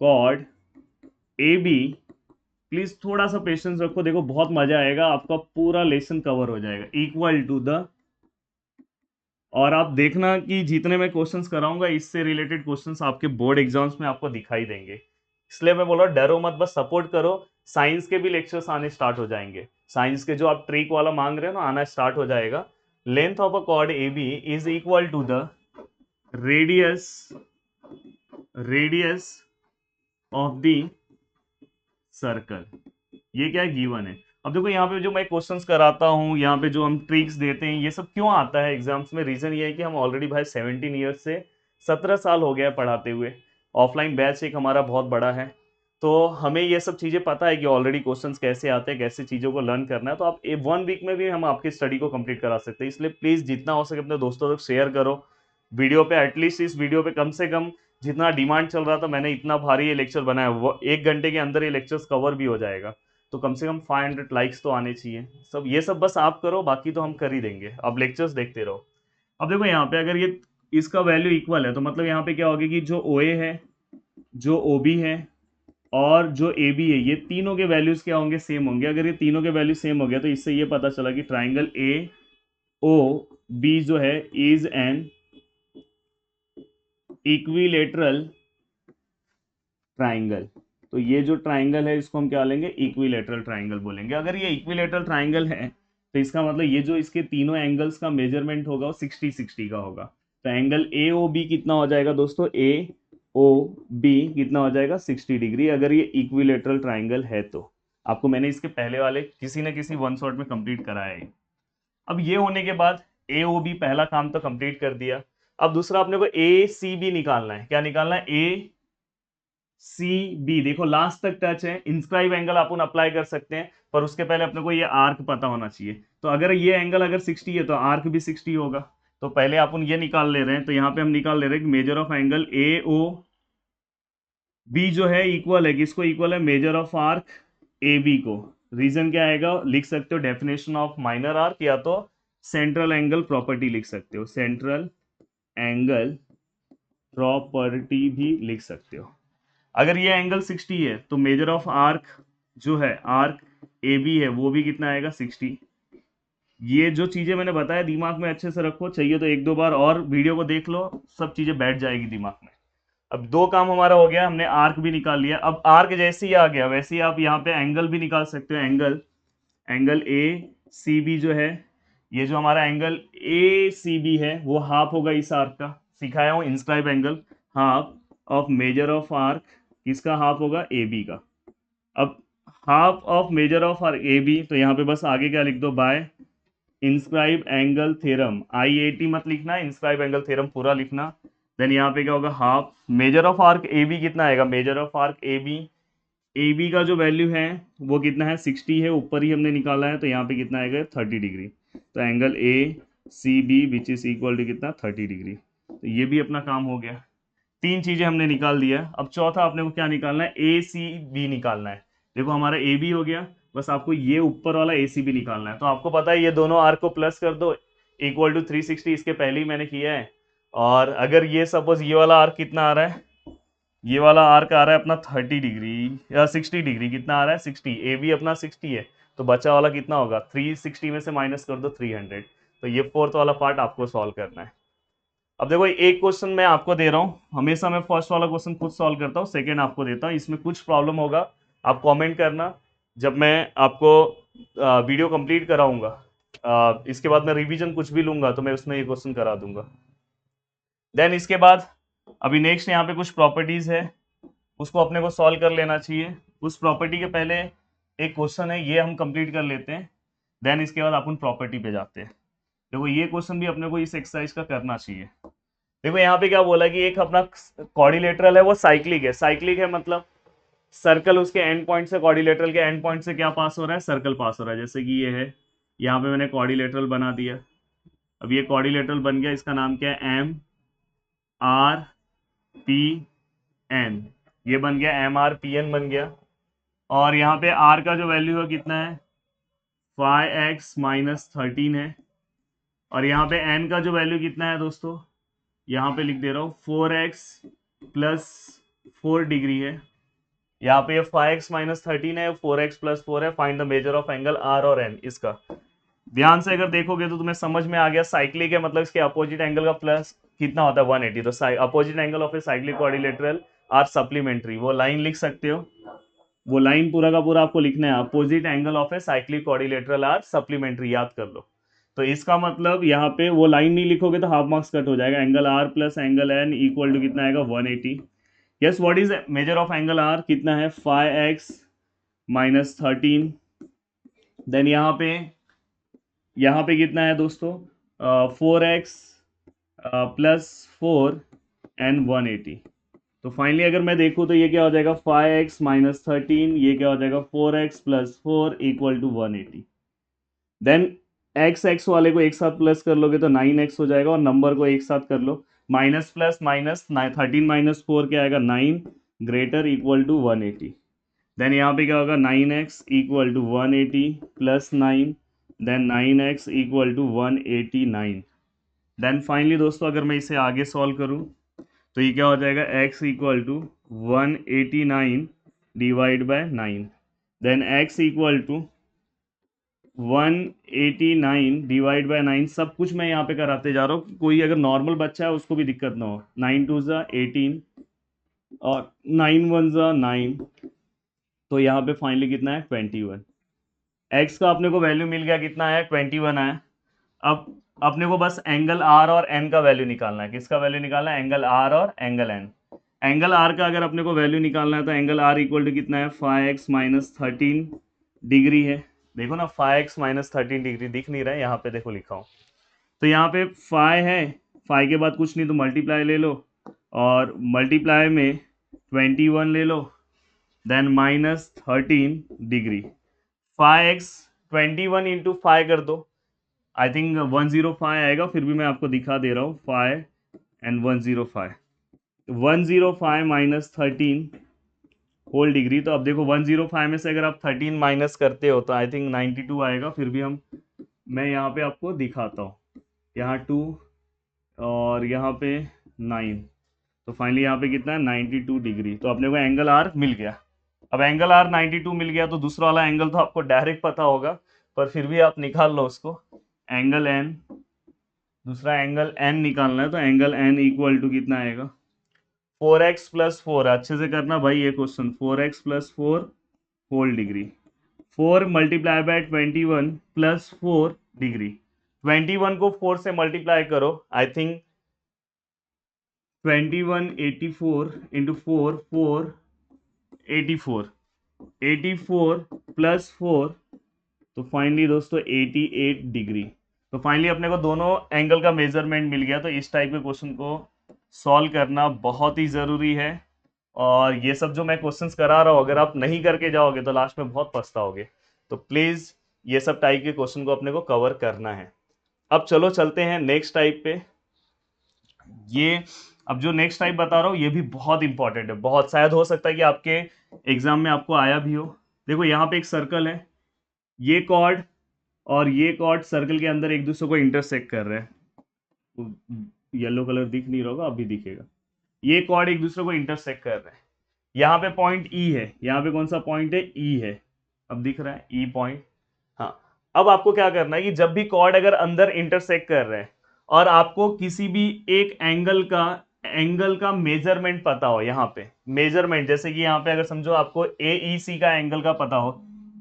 chord A B, please थोड़ा सा पेशेंस रखो, देखो बहुत मजा आएगा, आपका पूरा लेसन कवर हो जाएगा। इक्वल टू द, और आप देखना कि जितने मैं क्वेश्चंस कराऊंगा इससे रिलेटेड क्वेश्चंस आपके बोर्ड एग्जाम्स में आपको दिखाई देंगे। इसलिए मैं बोल रहा हूँ डरो मत, बस सपोर्ट करो। साइंस के भी लेक्चर्स आने स्टार्ट हो जाएंगे, साइंस के जो आप ट्रिक वाला मांग रहे हो ना, आना स्टार्ट हो जाएगा। Length of a chord A B is equal to the radius radius of the circle. ये क्या है? गिवन है। अब देखो यहाँ पे जो मैं क्वेश्चंस कराता हूँ, यहाँ पे जो हम ट्रिक्स देते हैं, ये सब क्यों आता है एग्जाम्स में? रीजन ये है कि हम ऑलरेडी भाई 17 ईयर्स से 17 साल हो गया है पढ़ाते हुए। ऑफलाइन बैच एक हमारा बहुत बड़ा है, तो हमें ये सब चीज़ें पता है कि ऑलरेडी क्वेश्चंस कैसे आते हैं, कैसे चीज़ों को लर्न करना है। तो आप 1 वीक में भी हम आपकी स्टडी को कंप्लीट करा सकते हैं। इसलिए प्लीज़ जितना हो सके अपने दोस्तों तक शेयर करो वीडियो पे। एटलीस्ट इस वीडियो पे कम से कम जितना डिमांड चल रहा था, मैंने इतना भारी ये लेक्चर बनाया, वो 1 घंटे के अंदर ये लेक्चर्स कवर भी हो जाएगा। तो कम से कम 500 लाइक्स तो आने चाहिए। सब ये सब बस आप करो, बाकी तो हम कर ही देंगे। अब लेक्चर्स देखते रहो। अब देखो यहाँ पे अगर ये इसका वैल्यू इक्वल है, तो मतलब यहाँ पे क्या होगा कि जो ओ ए है, जो ओ बी है और जो ए बी है, ये तीनों के वैल्यूज क्या होंगे? सेम होंगे। अगर ये तीनों के वैल्यू सेम हो गया तो इससे ये पता चला कि ट्राइंगल ए ओ बी जो है इज एन इक्विलेटरल ट्राइंगल। तो ये जो ट्राइंगल है इसको हम क्या लेंगे? इक्विलेटरल ट्राइंगल बोलेंगे। अगर ये इक्विलेटरल ट्राइंगल है तो इसका मतलब ये जो इसके तीनों एंगल्स का मेजरमेंट होगा वो 60-60 का होगा। तो एंगल ए ओ बी कितना हो जाएगा दोस्तों? ए ओ बी कितना हो जाएगा? 60 डिग्री, अगर ये इक्विलेटरल ट्राइंगल है तो। आपको मैंने इसके पहले वाले किसी न किसी वन शॉट में कंप्लीट कराया है। अब ये होने के बाद ए ओ बी पहला काम तो कंप्लीट कर दिया। अब दूसरा अपने को ए सी बी निकालना है। क्या निकालना है? A C B. देखो लास्ट तक टच है, इंस्क्राइब एंगल अपन अप्लाई कर सकते हैं, पर उसके पहले अपने को ये आर्क पता होना चाहिए। तो अगर ये एंगल अगर 60 है तो आर्क भी 60 होगा। तो पहले अपन ये निकाल ले रहे हैं। तो यहाँ पे हम निकाल ले रहे हैं कि measure of angle A O B जो है इक्वल है किसको? इक्वल है measure of arc A B को। रीजन क्या आएगा? लिख सकते हो डेफिनेशन ऑफ माइनर आर्क, या तो सेंट्रल एंगल प्रॉपर्टी लिख सकते हो, सेंट्रल एंगल प्रॉपर्टी भी लिख सकते हो। अगर ये एंगल 60 है तो मेजर ऑफ आर्क जो है, आर्क ए बी है, वो भी कितना आएगा? 60। ये जो चीजें मैंने बताया दिमाग में अच्छे से रखो, चाहिए तो 1-2 बार और वीडियो को देख लो, सब चीजें बैठ जाएगी दिमाग में। अब दो काम हमारा हो गया, हमने आर्क भी निकाल लिया। अब आर्क जैसे ही आ गया वैसे ही आप यहाँ पे एंगल भी निकाल सकते हो। एंगल ए सी बी जो है, ये जो हमारा एंगल ए सी बी है वो हाफ होगा इस आर्क का। सिखाया हूँ inscribe angle, half of measure of arc, किसका हाफ होगा? ए बी का। अब half of measure of arc A B, तो यहाँ पे बस आगे क्या लिख दो? By inscribe angle theorem. I A T मत लिखना, इंस्क्राइब एंगल थ्योरम पूरा लिखना। देन यहाँ पे क्या होगा? Half measure of arc A B कितना आएगा? Measure of arc A B का जो वैल्यू है वो कितना है? 60 है, ऊपर ही हमने निकाला है, तो यहाँ पे कितना आएगा? 30 डिग्री। तो angle A C B which is equal to कितना? 30 डिग्री। तो ये भी अपना काम हो गया। तीन चीजें हमने निकाल दिया। अब चौथा अपने को क्या निकालना है? ए सी बी निकालना है। देखो हमारा ए बी हो गया, बस आपको ये ऊपर वाला ए सी बी निकालना है। तो आपको पता है ये दोनों आर्क को प्लस कर दो, इक्वल टू 360, इसके पहले ही मैंने किया है। और अगर ये सपोज ये वाला आर्क कितना आ रहा है? ये वाला आर्क आ रहा है अपना 30 डिग्री या 60 डिग्री। कितना आ रहा है? 60। ए बी अपना 60 है, तो बचा वाला कितना होगा? 360 में से माइनस कर दो 300। तो ये फोर्थ वाला पार्ट आपको सॉल्व करना है। अब देखो एक क्वेश्चन मैं आपको दे रहा हूँ, हमेशा मैं फर्स्ट वाला क्वेश्चन खुद सॉल्व करता हूँ, सेकेंड आपको देता हूँ। इसमें कुछ प्रॉब्लम होगा आप कमेंट करना, जब मैं आपको वीडियो कंप्लीट कराऊंगा इसके बाद मैं रिवीजन कुछ भी लूंगा तो मैं उसमें ये क्वेश्चन करा दूंगा। देन इसके बाद अभी नेक्स्ट यहाँ पे कुछ प्रॉपर्टीज है, उसको अपने को सॉल्व कर लेना चाहिए। उस प्रॉपर्टी के पहले एक क्वेश्चन है, ये हम कंप्लीट कर लेते हैं। देन इसके बाद अपन प्रॉपर्टी पे जाते हैं। देखो ये क्वेश्चन भी अपने को इस एक्सरसाइज का करना चाहिए। देखो यहाँ पे क्या बोला कि एक अपना कॉर्डिलेटरल है वो साइक्लिक है। साइक्लिक है मतलब सर्कल उसके एंड पॉइंट से, क्वाड्रिलेटरल के एंड पॉइंट से क्या पास हो रहा है, सर्कल पास हो रहा है। जैसे कि ये है, यहाँ पे मैंने क्वाड्रिलेटरल बना दिया। अब ये क्वाड्रिलेटरल बन गया, इसका नाम क्या है, एम आर पी एन। ये बन गया एम आर पी एन बन गया। और यहाँ पे आर का जो वैल्यू है कितना है, 5x-13 है। और यहाँ पे एन का जो वैल्यू कितना है दोस्तों, यहाँ पे लिख दे रहा हूँ 4x+4 डिग्री है। यहाँ पे 5x-13 है, 4x+4 है। Find the measure of angle R और एन। इसका ध्यान से अगर देखोगे तो तुम्हें समझ में आ गया, साइक्लिक है मतलब इसके अपोजिट एंगल का प्लस कितना होता है, 180। तो opposite angle of a cyclic quadrilateral are supplementary. वो लाइन लिख सकते हो, वो लाइन पूरा का पूरा आपको लिखना है, opposite angle of a cyclic quadrilateral are supplementary, याद कर लो। तो इसका मतलब यहाँ पे वो लाइन नहीं लिखोगे तो हाफ मार्क्स कट हो जाएगा। Angle R plus angle N equal to कितना आएगा, 180। Yes, what is measure of angle R, कितना है, 5x-13। देन यहाँ पे कितना है दोस्तों, 4x+4 एंड 180। तो फाइनली अगर मैं देखूँ तो ये क्या हो जाएगा, 5x-13, ये क्या हो जाएगा 4x+4 equal to 180। Then x वाले को एक साथ प्लस कर लोगे तो 9x हो जाएगा, और नंबर को एक साथ कर लो, माइनस प्लस माइनस, 13-4 क्या आएगा, 9 ग्रेटर इक्वल टू 180। देन यहाँ पे क्या होगा, 9x equal to 180 plus 9, then 9x equal to 189। Then finally दोस्तों अगर मैं इसे आगे सॉल्व करूँ तो ये क्या हो जाएगा, x equal to 189 divide by 9। Then x equal to 189 divide by 9। सब कुछ मैं यहाँ पे कराते जा रहा हूँ, कोई अगर नॉर्मल बच्चा है उसको भी दिक्कत ना हो। 9 2 ज़ा 18 और 9 1 ज़ा 9। तो यहाँ पे फाइनली कितना है, 21। x का अपने को वैल्यू मिल गया, कितना है, 21 है। अब अपने को बस एंगल आर और एन का वैल्यू निकालना है। किसका वैल्यू निकालना है, एंगल आर और एंगल एन। एंगल आर का अगर अपने को वैल्यू निकालना है तो एंगल आर इक्वल टू कितना है, 5x-13 डिग्री है। देखो ना, 5x-13 डिग्री दिख नहीं रहा है, यहाँ पे देखो लिखा हूँ। तो यहाँ पे 5 है, 5 के बाद कुछ नहीं तो मल्टीप्लाई ले लो, और मल्टीप्लाई में 21 ले लो, देन -13 डिग्री। 5x 21 इंटू 5 कर दो, आई थिंक 105 आएगा। फिर भी मैं आपको दिखा दे रहा हूँ, 5 एंड 105, 105 माइनस 13 होल डिग्री। तो अब देखो 105 में से अगर आप 13 माइनस करते हो तो आई थिंक 92 आएगा। फिर भी मैं यहाँ पे आपको दिखाता हूँ, यहाँ 2 और यहाँ पे 9। तो फाइनली यहाँ पे कितना है, 92 डिग्री। तो अपने को एंगल आर मिल गया। अब एंगल आर 92 मिल गया तो दूसरा वाला एंगल तो आपको डायरेक्ट पता होगा, पर फिर भी आप निकाल लो उसको। एंगल एन, दूसरा एंगल एन निकालना है, तो एंगल एन इक्वल टू कितना आएगा, 4x+4। अच्छे से करना भाई ये question, 4x+4 whole degree. 4 multiply by 21 plus 4 degree. 21 को 4 से मल्टीप्लाई करो, आई थिंक 2184 इंटू 4 484, 84 प्लस 4, तो फाइनली दोस्तों 88 डिग्री। तो फाइनली अपने को दोनों एंगल का मेजरमेंट मिल गया। तो इस टाइप के क्वेश्चन को सॉल्व करना बहुत ही ज़रूरी है, और ये सब जो मैं क्वेश्चंस करा रहा हूँ अगर आप नहीं करके जाओगे तो लास्ट में बहुत पछताओगे। तो प्लीज़ ये सब टाइप के क्वेश्चन को अपने को कवर करना है। अब चलो चलते हैं नेक्स्ट टाइप पे। ये अब जो नेक्स्ट टाइप बता रहा हूँ ये भी बहुत इंपॉर्टेंट है, बहुत, शायद हो सकता है कि आपके एग्जाम में आपको आया भी हो। देखो यहाँ पे एक सर्कल है, ये कॉर्ड और ये कॉर्ड सर्कल के अंदर एक दूसरे को इंटरसेक्ट कर रहे हैं। येलो कलर दिख नहीं रहा होगा, अभी दिखेगा। ये कॉर्ड एक दूसरे को इंटरसेक्ट कर रहे हैं। यहाँ पे पॉइंट ई है, यहाँ पे कौन सा पॉइंट है, ई है। अब दिख रहा है ई पॉइंट। हाँ, अब आपको क्या करना है कि जब भी कॉर्ड अगर अंदर इंटरसेक्ट कर रहे हैं और आपको किसी भी एक एंगल का मेजरमेंट पता हो, यहाँ पे मेजरमेंट, जैसे कि यहाँ पे अगर समझो आपको AEC का एंगल का पता हो,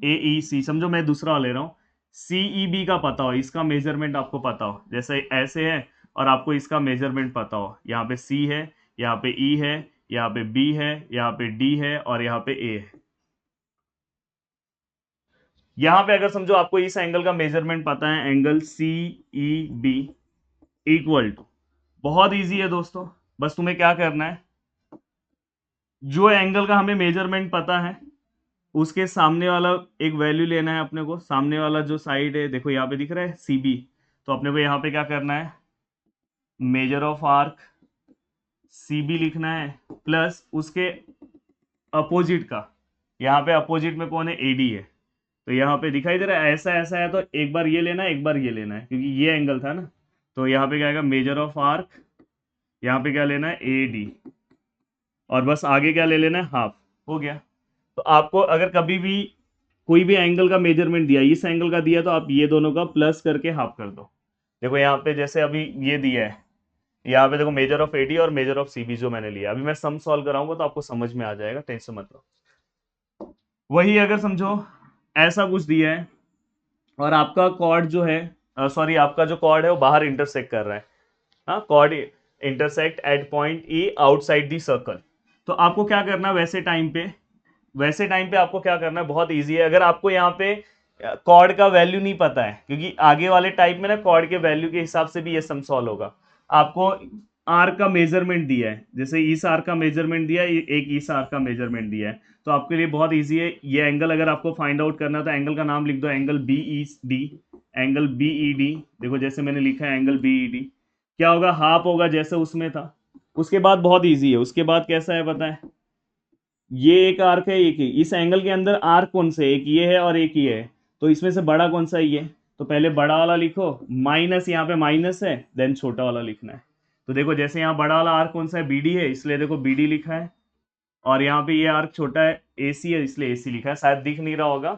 AEC समझो, मैं दूसरा ले रहा हूँ, CEB का पता हो, इसका मेजरमेंट आपको पता हो, जैसे ऐसे है और आपको इसका मेजरमेंट पता हो, यहाँ पे C है, यहाँ पे E है, यहाँ पे B है, यहाँ पे D है और यहाँ पे A है। यहाँ पे अगर समझो आपको इस एंगल का मेजरमेंट पता है, एंगल CEB इक्वल टू, बहुत इजी है दोस्तों, बस तुम्हें क्या करना है, जो एंगल का हमें मेजरमेंट पता है उसके सामने वाला एक वैल्यू लेना है अपने को। सामने वाला जो साइड है देखो यहाँ पे दिख रहा है CB, तो अपने को यहाँ पे क्या करना है, मेजर ऑफ आर्क CB लिखना है प्लस उसके अपोजिट का, यहाँ पे अपोजिट में कौन है, AD है। तो यहाँ पे दिखाई दे रहा है ऐसा ऐसा है, तो एक बार ये लेना है एक बार ये लेना है, क्योंकि ये एंगल था ना। तो यहाँ पे क्या आएगा, मेजर ऑफ आर्क, यहाँ पे क्या लेना है AD, और बस आगे क्या ले लेना है, हाफ। हो गया। तो आपको अगर कभी भी कोई भी एंगल का मेजरमेंट दिया, इस एंगल का दिया, तो आप ये दोनों का प्लस करके हाफ कर दो। देखो यहाँ पे जैसे अभी ये दिया है, यहाँ पे देखो मेजर ऑफ AD और मेजर ऑफ CB जो मैंने लिया, अभी मैं सम सॉल्व कराऊंगा तो आपको समझ में आ जाएगा, टेंशन मत लो। वही अगर समझो ऐसा कुछ दिया है और आपका कॉर्ड जो है, सॉरी आपका जो कॉर्ड है वो बाहर इंटरसेक्ट कर रहा है, हाँ, chord intersect at point E outside the circle. तो आपको क्या करना है वैसे टाइम पे आपको क्या करना है, बहुत इजी है। अगर आपको यहाँ पे कॉर्ड का वैल्यू नहीं पता है, क्योंकि आगे वाले टाइप में ना कॉर्ड के वैल्यू के हिसाब से भी ये सम सॉल्व होगा। आपको आर का मेजरमेंट दिया है, जैसे इस आर का मेजरमेंट दिया है, एक इस आर का मेजरमेंट दिया है, तो आपके लिए बहुत इजी है। ये एंगल अगर आपको फाइंड आउट करना है तो एंगल का नाम लिख दो, एंगल BED, एंगल BED। देखो जैसे मैंने लिखा है एंगल BED, क्या होगा, हाफ होगा जैसे उसमें था। उसके बाद बहुत इजी है, उसके बाद कैसा है पता है, ये एक आर्क है, एक ही इस एंगल के अंदर आर्क कौन से, एक ये है और एक ये है, तो इसमें से बड़ा कौन सा है, ये। तो पहले बड़ा वाला लिखो, माइनस, यहाँ पे माइनस है, देन छोटा वाला लिखना है। तो देखो जैसे यहाँ बड़ा वाला आर्क कौन सा है, BD है, इसलिए देखो BD लिखा है, और यहाँ पे ये आर्क छोटा है AC है, इसलिए AC लिखा है। शायद दिख नहीं रहा होगा,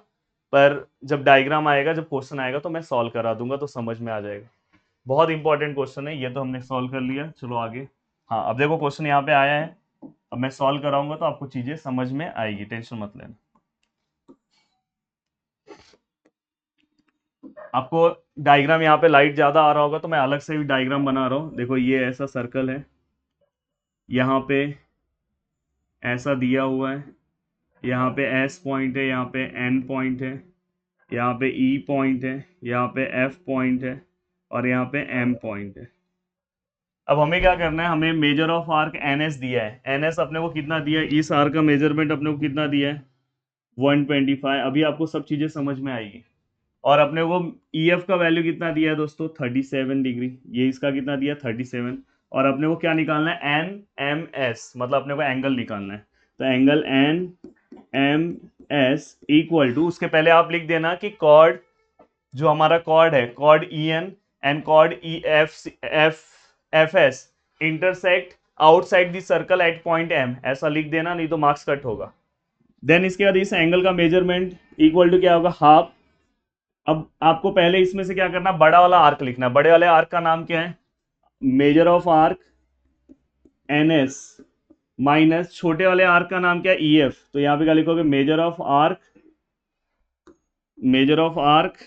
पर जब डायग्राम आएगा, जब क्वेश्चन आएगा तो मैं सॉल्व करा दूंगा, तो समझ में आ जाएगा। बहुत इंपॉर्टेंट क्वेश्चन है ये, तो हमने सॉल्व कर लिया, चलो आगे। हाँ, अब देखो क्वेश्चन यहाँ पे आया है, अब मैं सॉल्व कराऊंगा तो आपको चीजें समझ में आएगी, टेंशन मत लेना। आपको डायग्राम यहाँ पे लाइट ज्यादा आ रहा होगा तो मैं अलग से भी डायग्राम बना रहा हूँ। देखो ये ऐसा सर्कल है, यहाँ पे ऐसा दिया हुआ है, यहाँ पे S पॉइंट है, यहाँ पे N पॉइंट है, यहाँ पे E पॉइंट है, यहाँ पे F पॉइंट है, और यहाँ पे M पॉइंट है। अब हमें क्या करना है, हमें मेजर ऑफ आर्क NS दिया है, NS अपने को कितना दिया है, इस आर्क का मेजरमेंट अपने को कितना दिया है, 125। अभी आपको सब चीजें समझ में आएगी। और अपने को EF का वैल्यू कितना दिया है दोस्तों, 37 डिग्री, ये इसका कितना दिया, 37। और अपने को क्या निकालना है, NMS, मतलब अपने को एंगल निकालना है। तो एंगल NMS इक्वल टू, उसके पहले आप लिख देना कि कॉर्ड, जो हमारा कॉर्ड है, chord EN and chord FS intersect outside the circle at point M, ऐसा लिख देना, नहीं तो मार्क्स कट होगा। देन इसके बाद इस एंगल का मेजरमेंट इक्वल टू क्या होगा, हाफ। अब आपको पहले इसमें से क्या करना, बड़ा वाला आर्क लिखना है। बड़े वाले आर्क का नाम क्या है, measure of arc NS, minus छोटे वाले आर्क का नाम क्या है, EF। तो यहां पे क्या लिखोगे, मेजर ऑफ आर्क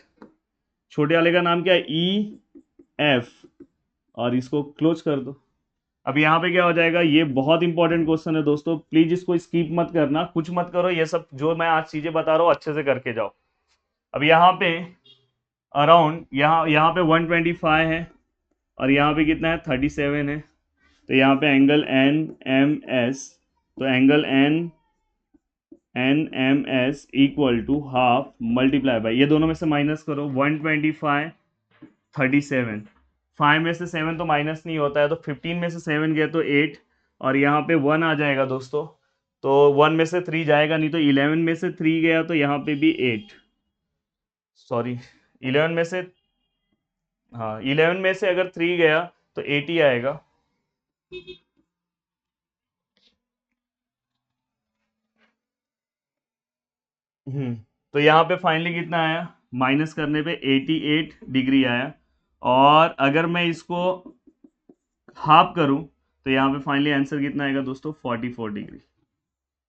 छोटे वाले का नाम क्या है, EF, और इसको क्लोज कर दो। अब यहाँ पे क्या हो जाएगा, ये बहुत इंपॉर्टेंट क्वेश्चन है दोस्तों, प्लीज इसको स्किप मत करना, कुछ मत करो, ये सब जो मैं आज चीजें बता रहा हूँ अच्छे से करके जाओ। अब यहाँ पे अराउंड, यहाँ पे 125 है, और यहाँ पे कितना है, 37 है। तो यहाँ पे एंगल NMS, तो angle NMS equal to half multiply by, ये दोनों में से माइनस करो, 125 37, 5 में से 7 तो माइनस नहीं होता है, तो 15 में से 7 गया तो 8, और यहाँ पे 1 आ जाएगा दोस्तों, तो 1 में से 3 जाएगा नहीं, तो 11 में से 3 गया तो यहाँ पे भी 8, सॉरी 11 में से, हाँ 11 में से अगर 3 गया तो 8 ही आएगा। तो यहाँ पे फाइनली कितना आया, माइनस करने पे 88 डिग्री आया। और अगर मैं इसको हाफ करूं तो यहाँ पे फाइनली आंसर कितना आएगा दोस्तों, 44 डिग्री।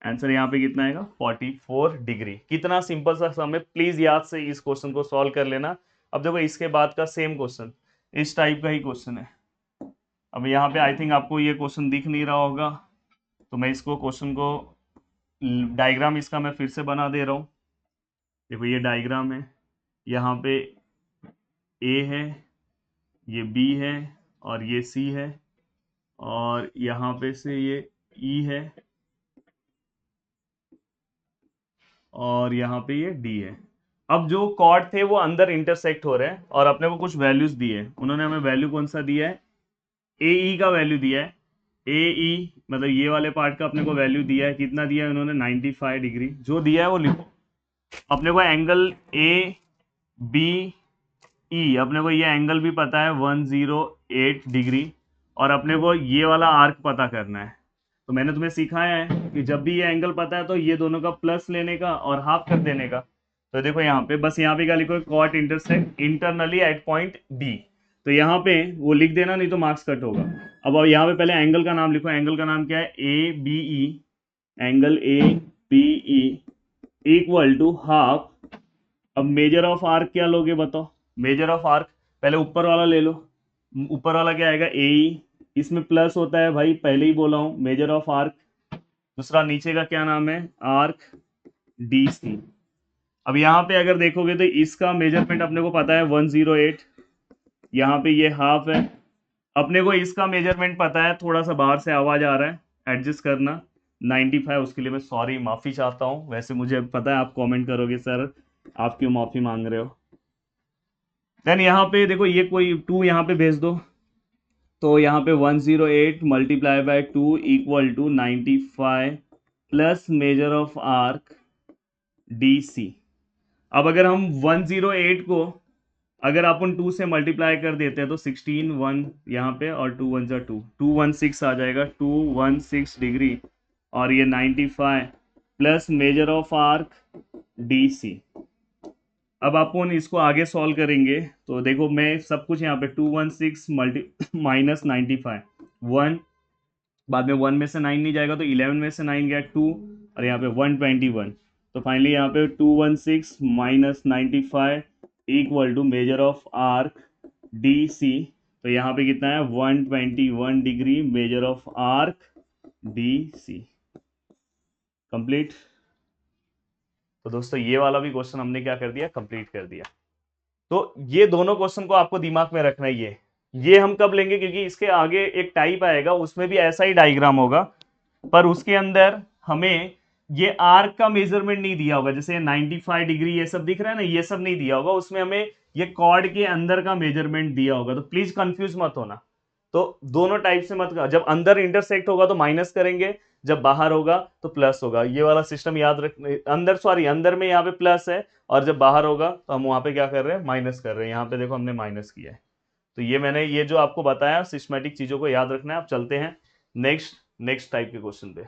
आंसर यहाँ पे कितना आएगा, 44 डिग्री। कितना सिंपल सा सम है, प्लीज याद से इस क्वेश्चन को सॉल्व कर लेना। अब देखो इसके बाद का सेम क्वेश्चन, इस टाइप का ही क्वेश्चन है। अब यहाँ पे आई थिंक आपको ये क्वेश्चन दिख नहीं रहा होगा, तो मैं इसको क्वेश्चन को, डायग्राम इसका मैं फिर से बना दे रहा हूँ। देखो ये डायग्राम है, यहाँ पे A है, ये B है, और ये C है, और यहाँ पे से ये E है, और यहाँ पे ये डी है। अब जो कॉर्ड थे वो अंदर इंटरसेक्ट हो रहे हैं और अपने को कुछ वैल्यूज दिए हैं। उन्होंने हमें वैल्यू कौन सा दिया है, ए ई का वैल्यू दिया है। ए ई मतलब ये वाले पार्ट का अपने को वैल्यू दिया है, कितना दिया है उन्होंने, 95 डिग्री। जो दिया है वो लिखो। अपने को एंगल ए बी ई, अपने को ये एंगल भी पता है 108 डिग्री, और अपने को ये वाला आर्क पता करना है। तो मैंने तुम्हें सिखाया है कि जब भी ये एंगल पता है तो ये दोनों का प्लस लेने का और हाफ कर देने का। तो देखो यहाँ पे बस यहाँ पे क्या लिखो, कॉट intersect internally at point D. तो यहाँ पे वो लिख देना, नहीं तो मार्क्स कट होगा। अब यहाँ पे पहले एंगल का नाम लिखो। एंगल का नाम क्या है, A B E. Angle A B E equal to half. अब मेजर ऑफ आर्क क्या लोगे बताओ। मेजर ऑफ आर्क पहले ऊपर वाला ले लो। ऊपर वाला क्या आएगा, ए ई। इसमें प्लस होता है भाई, पहले ही बोला हूं, मेजर ऑफ आर्क। दूसरा नीचे का क्या नाम है, आर्क डी सी। अब यहाँ पे अगर देखोगे तो इसका मेजरमेंट अपने को पता है 108। यहाँ पे ये हाफ है। अपने को इसका मेजरमेंट पता है, थोड़ा सा बाहर से आवाज आ रहा है, एडजस्ट करना, 95। उसके लिए मैं सॉरी, माफी चाहता हूँ। वैसे मुझे पता है आप कमेंट करोगे सर आप क्यों माफी मांग रहे हो। देन यहाँ पे देखो, ये कोई 2 यहाँ पे भेज दो। तो यहाँ पे 108 multiply by 2 equal to 95 plus measure of arc D C. अब अगर हम 108 को अगर अपन 2 से मल्टीप्लाई कर देते हैं तो 16 1 यहाँ पे और 2 1 जा 2 216 आ जाएगा, 216 डिग्री। और ये 95 plus measure of arc D C. अब अपन इसको आगे सॉल्व करेंगे तो देखो, मैं सब कुछ यहाँ पे 216 मल्टी माइनस 95 1, बाद में 1 में से 9 नहीं जाएगा तो 11 में से 9 गया 2, और यहाँ पे 121। तो फाइनली यहाँ पे 216 minus 95 equal to measure of arc D C. तो यहाँ पे कितना है, 121 degree measure of arc D C. Complete. तो दोस्तों ये वाला भी क्वेश्चन हमने क्या कर दिया, कंप्लीट कर दिया। तो ये दोनों क्वेश्चन को आपको दिमाग में रखना ही है। ये हम कब लेंगे, क्योंकि इसके आगे एक टाइप आएगा, उसमें भी ऐसा ही डायग्राम होगा, पर उसके अंदर हमें ये आर्क का मेजरमेंट नहीं दिया होगा। जैसे 95 डिग्री ये सब दिख रहा है ना, ये सब नहीं दिया होगा उसमें, हमें ये कॉर्ड के अंदर का मेजरमेंट दिया होगा। तो प्लीज कंफ्यूज मत होना। तो दोनों टाइप से मत, जब अंदर इंटरसेक्ट होगा तो माइनस करेंगे, जब बाहर होगा तो प्लस होगा। ये वाला सिस्टम याद रख, अंदर सॉरी अंदर में यहाँ पे प्लस है, और जब बाहर होगा तो हम वहां पे क्या कर रहे हैं, माइनस कर रहे हैं। यहाँ पे देखो हमने माइनस किया है। तो ये मैंने ये जो आपको बताया सिस्टमैटिक चीजों को याद रखना है। आप चलते हैं नेक्स्ट टाइप के क्वेश्चन पे।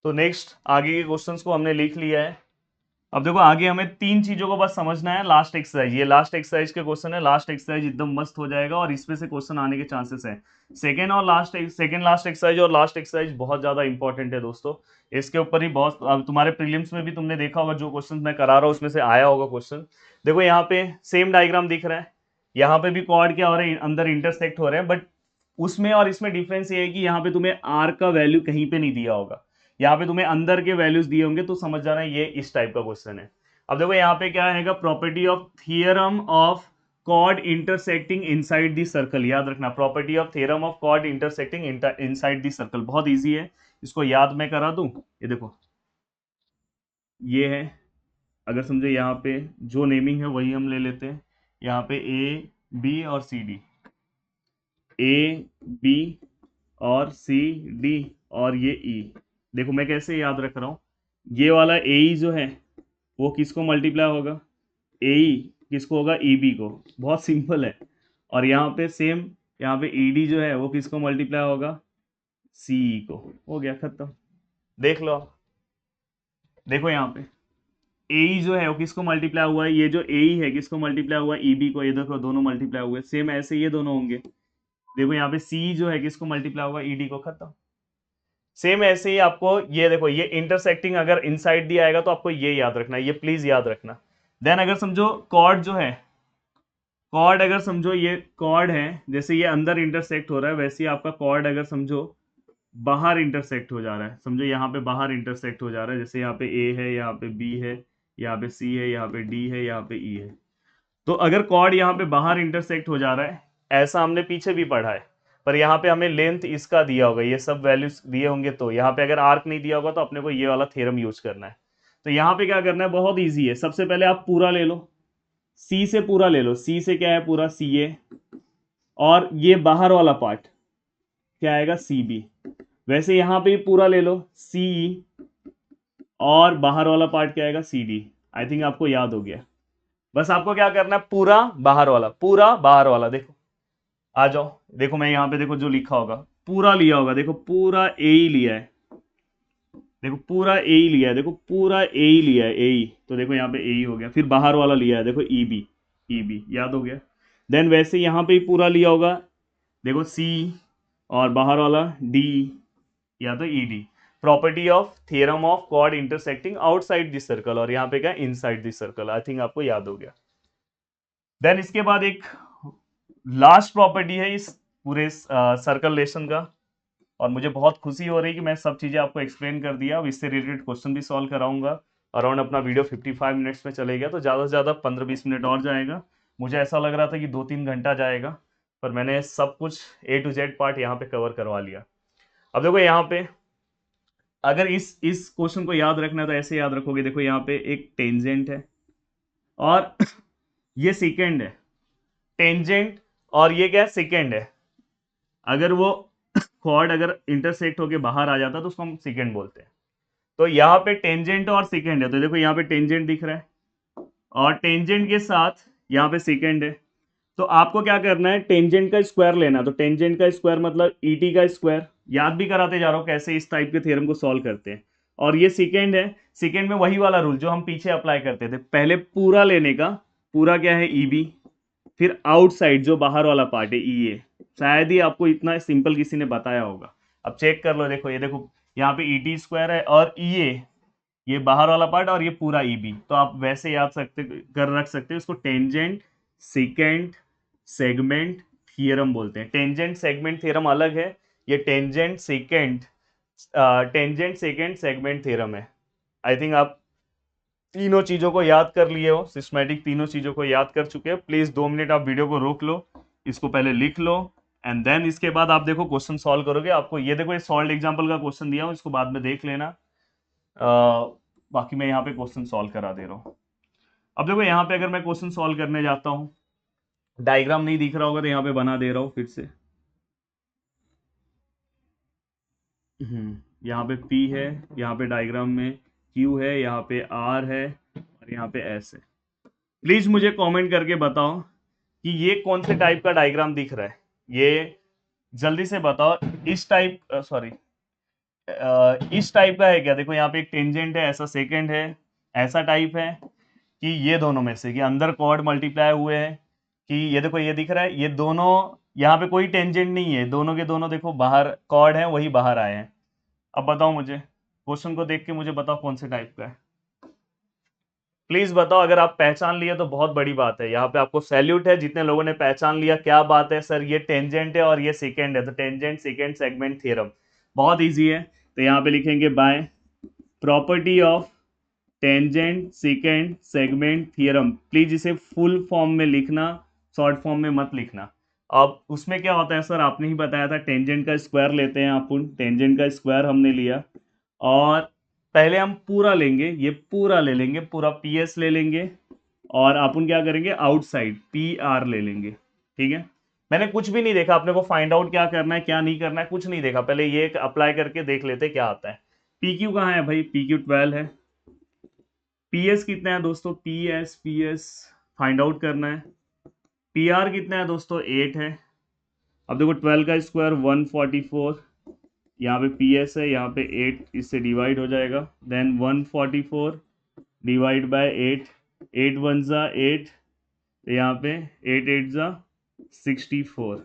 तो नेक्स्ट आगे के क्वेश्चंस को हमने लिख लिया है। अब देखो आगे हमें 3 चीजों को बस समझना है। लास्ट एक्सरसाइज, ये लास्ट एक्सरसाइज के क्वेश्चन है। लास्ट एक्सरसाइज एकदम मस्त हो जाएगा और इसमें से क्वेश्चन आने के चांसेस है। सेकेंड लास्ट एक्सरसाइज और लास्ट एक्सरसाइज बहुत ज्यादा इंपॉर्टेंट है दोस्तों। इसके ऊपर ही बहुत, अब तुम्हारे प्रीलिम्स में भी तुमने देखा होगा, जो क्वेश्चन मैं करा रहा हूँ उसमें से आया होगा क्वेश्चन। देखो यहाँ पे सेम डायग्राम दिख रहा है, यहाँ पे भी कॉर्ड क्या हो रहा है, अंदर इंटरसेक्ट हो रहे हैं, बट उसमें और इसमें डिफरेंस ये है कि यहाँ पे तुम्हें आर का वैल्यू कहीं पे नहीं दिया होगा, यहाँ पे तुम्हें अंदर के वैल्यूज दिए होंगे। तो समझ जाना ये इस टाइप का क्वेश्चन है। अब देखो यहाँ पे क्या आएगा, property of theorem of chord intersecting inside the circle. याद रखना, property of theorem of chord intersecting inside the circle, बहुत इजी है। इसको याद मैं करा दूं। ये देखो ये है, अगर समझे यहाँ पे जो नेमिंग है वही हम ले लेते हैं। यहाँ पे ए बी और सी डी, ए बी और सी डी और ये ई। देखो मैं कैसे याद रख रहा हूँ, ये वाला ए ई जो है वो किसको मल्टीप्लाई होगा, ए ई किसको होगा, ई बी को। बहुत सिंपल है। और यहाँ पे सेम, यहाँ पे ई डी जो है वो किसको मल्टीप्लाई होगा, सी ई को। हो गया खत्म। देख लो आप, देखो यहाँ पे ए ई जो है वो किसको मल्टीप्लाई हुआ है, ये जो ए ई है किसको मल्टीप्लाई हुआ है, ई बी को। ये देखो दोनों मल्टीप्लाई हुए, सेम ऐसे ये दोनों होंगे। देखो यहाँ पे सी जो है किसको मल्टीप्लाई हुआ, ई डी को। खत्म। सेम ऐसे ही आपको ये देखो, ये इंटरसेक्टिंग अगर इनसाइड दिया आएगा तो आपको ये याद रखना है, ये प्लीज याद रखना। देन अगर समझो कॉर्ड जो है, कॉर्ड अगर समझो ये कॉर्ड है, जैसे ये अंदर इंटरसेक्ट हो रहा है वैसे ही आपका कॉर्ड अगर समझो बाहर इंटरसेक्ट हो जा रहा है। समझो यहाँ पे बाहर इंटरसेक्ट हो जा रहा है, जैसे यहाँ पे ए है, यहाँ पे बी है, यहाँ पे सी है, यहाँ पे डी है, यहाँ पे ई है। तो अगर कॉर्ड यहाँ पे बाहर इंटरसेक्ट हो जा रहा है, ऐसा हमने पीछे भी पढ़ा है, पर यहाँ पे हमें लेंथ इसका दिया होगा, ये सब वैल्यूज दिए होंगे। तो यहाँ पे अगर आर्क नहीं दिया होगा तो अपने को ये वाला थ्योरम यूज करना है। तो यहाँ पे क्या करना है, बहुत ईजी है। सबसे पहले आप पूरा ले लो, सी से पूरा ले लो। सी से क्या है, पूरा सी ए, और ये बाहर वाला पार्ट क्या आएगा, सी बी। वैसे यहाँ पे पूरा ले लो, सी ई, और बाहर वाला पार्ट क्या आएगा, सी डी। आई थिंक आपको याद हो गया। बस आपको क्या करना है, पूरा बाहर वाला, पूरा बाहर वाला। देखो आ जाओ, देखो मैं यहाँ पे देखो जो लिखा होगा पूरा लिया होगा, देखो पूरा ए ही लिया है, देखो पूरा ए ही लिया है, देखो पूरा ए ही लिया है, ए ही। तो देखो यहाँ पे ए ही हो गया। फिर बाहर वाला लिया है, देखो ई बी, ई बी याद हो गया। देन वैसे यहाँ पे ही पूरा लिया होगा, देखो सी, और बाहर वाला डी या तो E D. Property of theorem of chord intersecting outside this circle, और यहाँ पे क्या, inside this circle. I think आपको याद हो गया। देन इसके बाद एक लास्ट प्रॉपर्टी है इस पूरे सर्कल लेशन का, और मुझे बहुत खुशी हो रही है कि मैं सब चीज़ें आपको एक्सप्लेन कर दिया। अब इससे रिलेटेड क्वेश्चन भी सॉल्व कराऊंगा। अराउंड अपना वीडियो 55 मिनट्स में चलेगा, तो ज़्यादा से ज़्यादा 15-20 मिनट और जाएगा। मुझे ऐसा लग रहा था कि 2-3 घंटा जाएगा, पर मैंने सब कुछ A to Z पार्ट यहाँ पे कवर करवा लिया। अब देखो यहाँ पे अगर इस क्वेश्चन को याद रखना है तो ऐसे याद रखोगे। देखो यहाँ पे एक टेंजेंट है और ये सेकेंड है, टेंजेंट और ये क्या है, सेकेंड है। अगर वो कॉर्ड अगर इंटरसेक्ट होके बाहर आ जाता तो उसको हम सेकेंड बोलते हैं। तो यहाँ पे टेंजेंट और सेकेंड है, तो देखो यहाँ पे टेंजेंट दिख रहा है और टेंजेंट के साथ यहाँ पे सेकेंड है। तो आपको क्या करना है, टेंजेंट का स्क्वायर लेना। तो टेंजेंट का स्क्वायर मतलब ईटी का स्क्वायर। याद भी कराते जा रहा हूँ कैसे इस टाइप के थ्योरम को सॉल्व करते हैं। और ये सेकेंड है, सेकेंड में वही वाला रूल जो हम पीछे अप्लाई करते थे, पहले पूरा लेने का। पूरा क्या है, ईबी, फिर आउटसाइड जो बाहर वाला पार्ट है, ई ए। शायद ही आपको इतना सिंपल किसी ने बताया होगा। अब चेक कर लो, देखो ये देखो यहाँ पे ई टी स्क्वायर है और ई ए, ये बाहर वाला पार्ट, और ये पूरा ई बी। तो आप वैसे याद सकते कर रख सकते हो इसको, टेंजेंट सेकेंड सेगमेंट थियरम बोलते हैं। टेंजेंट सेगमेंट थियरम अलग है, ये टेंजेंट सेकेंड सेगमेंट थियरम है। आई थिंक आप तीनों चीजों को याद कर लिए हो, सिस्टमैटिक तीनों चीजों को याद कर चुके हैं। प्लीज 2 मिनट आप वीडियो को रोक लो, इसको पहले लिख लो, एंड देन इसके बाद आप देखो क्वेश्चन सॉल्व करोगे। आपको ये देखो ये सॉल्व एग्जांपल का क्वेश्चन दिया हूं, इसको बाद में देख लेना। बाकी मैं यहाँ पे क्वेश्चन सॉल्व करा दे रहा हूँ। अब देखो यहाँ पे अगर मैं क्वेश्चन सॉल्व करने जाता हूँ, डायग्राम नहीं दिख रहा होगा तो यहाँ पे बना दे रहा हूँ फिर से। यहाँ पे P है, यहाँ पे डायग्राम में Q है, यहाँ पे R है, और यहाँ पे S है। प्लीज मुझे कमेंट करके बताओ कि ये कौन से टाइप का डायग्राम दिख रहा है। ये जल्दी से बताओ, इस टाइप सॉरी इस टाइप का है क्या। देखो यहाँ पे एक टेंजेंट है, ऐसा सेकंड है, ऐसा टाइप है कि ये दोनों में से कि अंदर कॉर्ड मल्टीप्लाई हुए हैं, कि ये देखो ये दिख रहा है, ये दोनों यहाँ पे कोई टेंजेंट नहीं है, दोनों के दोनों देखो बाहर कॉर्ड है, वही बाहर आए हैं। अब बताओ मुझे, क्वेश्चन को देख के मुझे बताओ कौन से टाइप का है। प्लीज बताओ, अगर आप पहचान लिए तो बहुत बड़ी बात है। यहाँ पे आपको सैल्यूट है जितने लोगों ने पहचान लिया, क्या बात है सर, ये टेंजेंट है और ये सेकेंड है। तो टेंजेंट सेकेंड सेगमेंट थ्योरम बहुत इजी है। तो यहाँ पे लिखेंगे by property of tangent secant segment theorem. Please इसे फुल फॉर्म में लिखना, शॉर्ट फॉर्म में मत लिखना। अब उसमें क्या होता है सर, आपने ही बताया था टेंजेंट का स्क्वायर लेते हैं अपन। टेंजेंट का स्क्वायर हमने लिया और पहले हम पूरा लेंगे, ये पूरा ले लेंगे, पूरा पी एस ले लेंगे, और अपन क्या करेंगे, आउटसाइड पी आर ले लेंगे। ठीक है, मैंने कुछ भी नहीं देखा, अपने को फाइंड आउट क्या करना है क्या नहीं करना है कुछ नहीं देखा। पहले ये अप्लाई करके देख लेते क्या आता है। पी क्यू कहाँ है भाई, पी क्यू 12 है। पी एस कितना है दोस्तों, पी एस फाइंड आउट करना है। पी आर कितना है दोस्तों, 8 है। अब देखो 12 का स्क्वायर 144, यहाँ पे पी एस है, यहाँ पे 8 इससे डिवाइड हो जाएगा। देन 144 डिवाइड बाय 8, 8 1 ज़ा 8, तो यहाँ पे 8 8 ज़ा 64।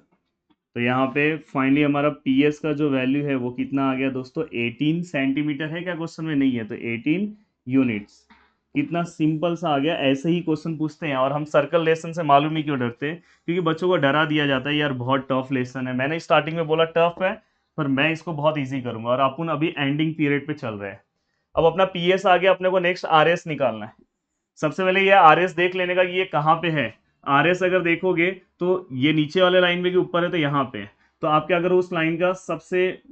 तो यहाँ पे फाइनली हमारा पी एस का जो वैल्यू है वो कितना आ गया दोस्तों, 18 सेंटीमीटर है क्या, क्वेश्चन में नहीं है तो 18 यूनिट्स। कितना सिंपल सा आ गया। ऐसे ही क्वेश्चन पूछते हैं, और हम सर्कल लेसन से मालूम नहीं क्यों डरते, क्योंकि बच्चों को डरा दिया जाता है यार बहुत टफ लेसन है। मैंने स्टार्टिंग में बोला टफ है, पर मैं इसको बहुत ईजी करूंगा। और अपन अभी एंडिंग पीरियड पे चल रहे हैं। अब अपना पी एस आ गया, अपने को नेक्स्ट आर एस निकालना है। सबसे पहले ये आर एस देख लेने का कि ये कहाँ पे है। आर एस अगर देखोगे तो ये नीचे वाले लाइन में कि ऊपर है, तो यहाँ पे है। तो आप क्या करो, उस लाइन का सबसे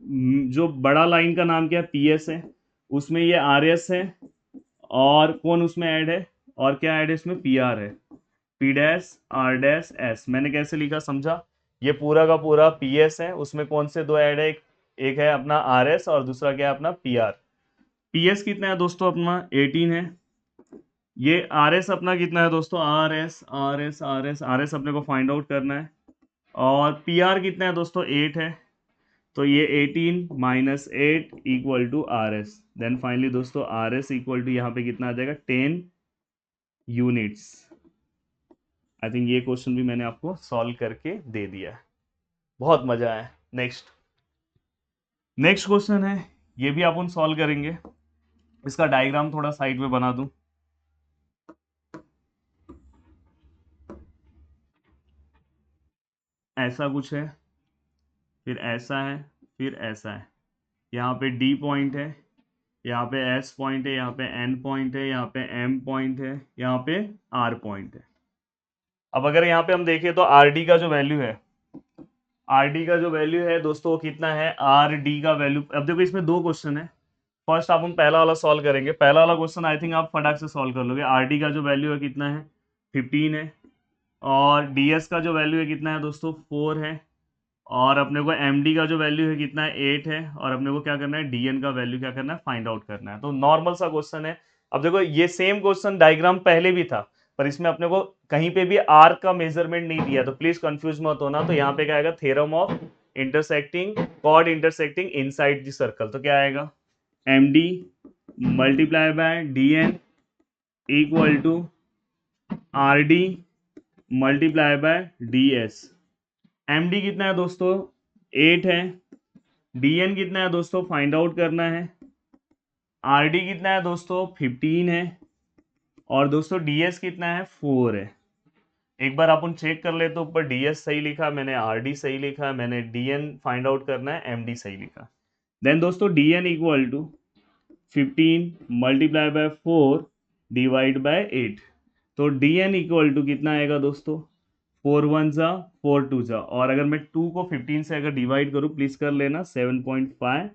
जो बड़ा लाइन का नाम क्या है, पी एस है, उसमें ये आर एस है, और कौन उसमें ऐड है, और क्या ऐड है इसमें, पी आर है, P dash R dash S. मैंने कैसे लिखा समझा, ये पूरा का पूरा पी एस है, उसमें कौन से दो ऐड है, एक है अपना आर एस और दूसरा क्या है अपना पी आर। पी एस कितना है दोस्तों अपना 18 है, ये आर एस अपना कितना है दोस्तों, R S R S R S R S अपने को फाइंड आउट करना है, और पी आर कितना है दोस्तों 8 है, तो ये 18 minus 8 equal to R S. Then finally दोस्तों आर एस इक्वल टू यहाँ पे कितना आ जाएगा 10 यूनिट्स। आई थिंक ये क्वेश्चन भी मैंने आपको सॉल्व करके दे दिया है, बहुत मजा आया। नेक्स्ट नेक्स्ट क्वेश्चन है, ये भी अपन सॉल्व करेंगे। इसका डायग्राम थोड़ा साइड में बना दूं, ऐसा कुछ है, फिर ऐसा है, फिर ऐसा है, यहाँ पे डी पॉइंट है, यहाँ पे एस पॉइंट है, यहाँ पे एन पॉइंट है, यहाँ पे एम पॉइंट है, यहाँ पे आर पॉइंट है। अब अगर यहाँ पे हम देखें तो आर डी का जो वैल्यू है, आर डी का जो वैल्यू है दोस्तों वो कितना है, आर डी का वैल्यू, अब देखो इसमें दो क्वेश्चन है, फर्स्ट आप हम पहला वाला सॉल्व करेंगे। पहला वाला क्वेश्चन आई थिंक आप फटाक से सॉल्व कर लोगे। आर डी का जो वैल्यू है कितना है 15 है, और डी एस का जो वैल्यू है कितना है दोस्तों 4 है, और अपने को एम डी का जो वैल्यू है कितना है 8 है, और अपने को क्या करना है डी एन का वैल्यू क्या करना है फाइंड आउट करना है। तो नॉर्मल सा क्वेश्चन है। अब देखो ये सेम क्वेश्चन डायग्राम पहले भी था, पर इसमें अपने को कहीं पे भी आर का मेजरमेंट नहीं दिया, तो प्लीज कंफ्यूज मत होना। तो यहाँ पे क्या आएगा, theorem of intersecting chord intersecting inside the circle. तो क्या आएगा, M D multiply by D N equal to R D multiply by D S. M D कितना है दोस्तों 8 है, डी एन कितना है दोस्तों फाइंड आउट करना है, आर डी कितना है दोस्तों 15 है, और दोस्तों डी एस कितना है 4 है। एक बार अपन चेक कर ले तो ऊपर डी एस सही लिखा, मैंने आर डी सही लिखा, मैंने डी एन फाइंड आउट करना है, एम डी सही लिखा। देन दोस्तों D N equal to 15 multiply by 4 divide by 8। तो डी एन इक्वल टू कितना आएगा दोस्तों 4 1 जा 4 2 जा, और अगर मैं 2 को 15 से अगर डिवाइड करूँ प्लीज कर लेना 7.5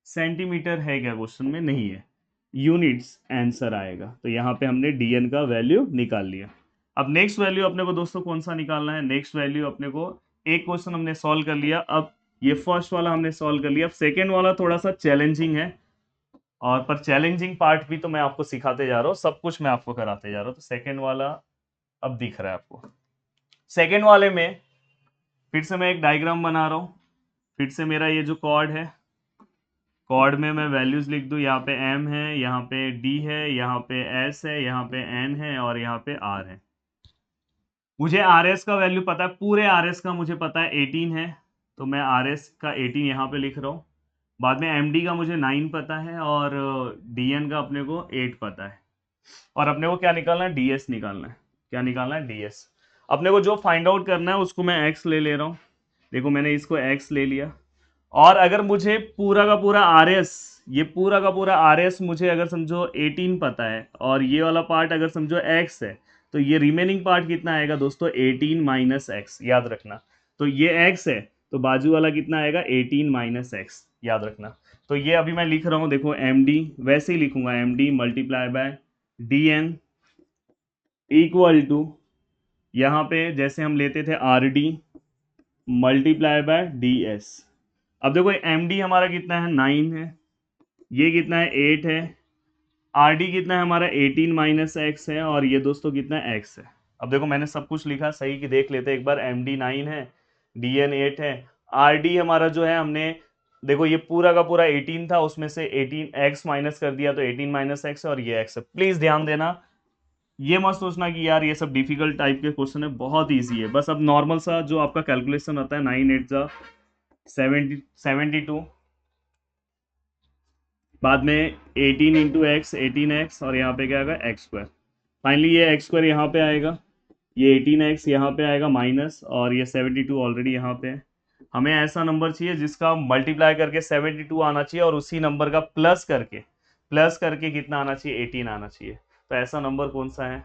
सेंटीमीटर है क्या, क्वेश्चन में नहीं है, यूनिट्स आंसर आएगा। तो यहाँ पे हमने डी एन का वैल्यू निकाल लिया। अब नेक्स्ट वैल्यू अपने को दोस्तों कौन सा निकालना है, नेक्स्ट वैल्यू अपने को, एक क्वेश्चन हमने सॉल्व कर लिया, अब ये फर्स्ट वाला हमने सॉल्व कर लिया। अब सेकेंड वाला थोड़ा सा चैलेंजिंग है, और पर चैलेंजिंग पार्ट भी तो मैं आपको सिखाते जा रहा हूँ, सब कुछ मैं आपको कराते जा रहा हूँ। तो सेकेंड वाला अब दिख रहा है आपको। सेकेंड वाले में फिर से मैं एक डायग्राम बना रहा हूँ, फिर से मेरा ये जो कॉर्ड है, कॉर्ड में मैं वैल्यूज लिख दूँ, यहाँ पे एम है, यहाँ पे डी है, यहाँ पे एस है, यहाँ पे एन है, और यहाँ पे आर है। मुझे आर एस का वैल्यू पता है, पूरे आर एस का मुझे पता है 18 है, तो मैं आर एस का 18 यहाँ पे लिख रहा हूँ। बाद में एम डी का मुझे 9 पता है, और डी एन का अपने को 8 पता है, और अपने को क्या निकालना है, डी एस निकालना है। क्या निकालना है, डी एस। अपने को जो फाइंड आउट करना है उसको मैं एक्स ले रहा हूँ, देखो मैंने इसको एक्स ले लिया। और अगर मुझे पूरा का पूरा आर एस, ये पूरा का पूरा आर एस मुझे अगर समझो 18 पता है, और ये वाला पार्ट अगर समझो एक्स है, तो ये रिमेनिंग पार्ट कितना आएगा दोस्तों 18 माइनस एक्स, याद रखना। तो ये एक्स है, तो बाजू वाला कितना आएगा 18 माइनस एक्स, याद रखना। तो ये अभी मैं लिख रहा हूँ, देखो एम डी वैसे ही लिखूंगा, M D multiply by D N equal to, यहाँ पे जैसे हम लेते थे R D multiply by D S. अब देखो एम डी हमारा कितना है 9 है, ये कितना है 8 है, आर डी कितना है हमारा 18 माइनस एक्स है, और ये दोस्तों कितना है एक्स है। अब देखो मैंने सब कुछ लिखा सही कि देख लेते एक बार, एम डी 9 है, डी एन 8 है, आर डी हमारा जो है हमने देखो ये पूरा का पूरा 18 था, उसमें से 18 एक्स माइनस कर दिया, तो 18 माइनस एक्स है, और ये एक्स है। प्लीज ध्यान देना, ये मत सोचना कि यार ये सब डिफिकल्ट टाइप के क्वेश्चन है, बहुत ईजी है। बस अब नॉर्मल सा जो आपका कैलकुलेशन होता है 9 8 जा 72, बाद में 18 इंटू एक्स 18x, और यहाँ पे क्या आएगा एक्स स्क्वायर। फाइनली ये एक्स स्क्वायर यहाँ पे आएगा, ये 18x यहाँ पे आएगा माइनस, और ये 72 ऑलरेडी यहाँ पे है। हमें ऐसा नंबर चाहिए जिसका मल्टीप्लाई करके 72 आना चाहिए, और उसी नंबर का प्लस करके कितना आना चाहिए 18 आना चाहिए। तो ऐसा नंबर कौन सा है,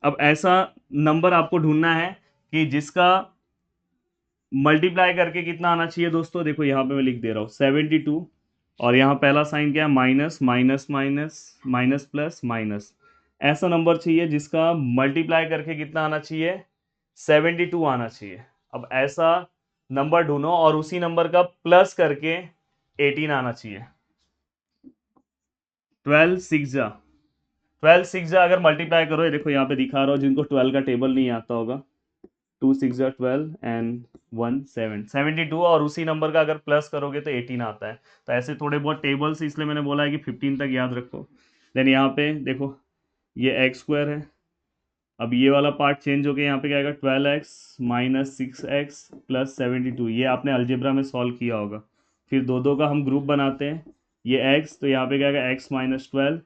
अब ऐसा नंबर आपको ढूंढना है कि जिसका मल्टीप्लाई करके कितना आना चाहिए दोस्तों। देखो यहाँ पे मैं लिख दे रहा हूँ 72 और यहाँ पहला साइन क्या है, minus minus minus minus plus minus. ऐसा नंबर चाहिए जिसका मल्टीप्लाई करके कितना आना चाहिए, 72 आना चाहिए। अब ऐसा नंबर ढूंढो और उसी नंबर का प्लस करके 18 आना चाहिए। 12 6 जा 12 6 जा अगर मल्टीप्लाई करो, ये देखो यहाँ पे दिखा रहा हूँ, जिनको 12 का टेबल नहीं आता होगा, 2 6 जा 12 एंड 1 7 72, और उसी नंबर का अगर प्लस करोगे तो 18 आता है। तो ऐसे थोड़े बहुत टेबल्स, इसलिए मैंने बोला है कि 15 तक याद रखो। देन यहाँ पे देखो ये एक्स स्क्वायर है। अब ये वाला पार्ट चेंज हो गया, यहाँ पे क्या आएगा, 12x माइनस 6x प्लस 72। ये आपने अलजेब्रा में सॉल्व किया होगा। फिर दो दो का हम ग्रुप बनाते हैं, ये x, तो यहाँ पे क्या आएगा x माइनस 12।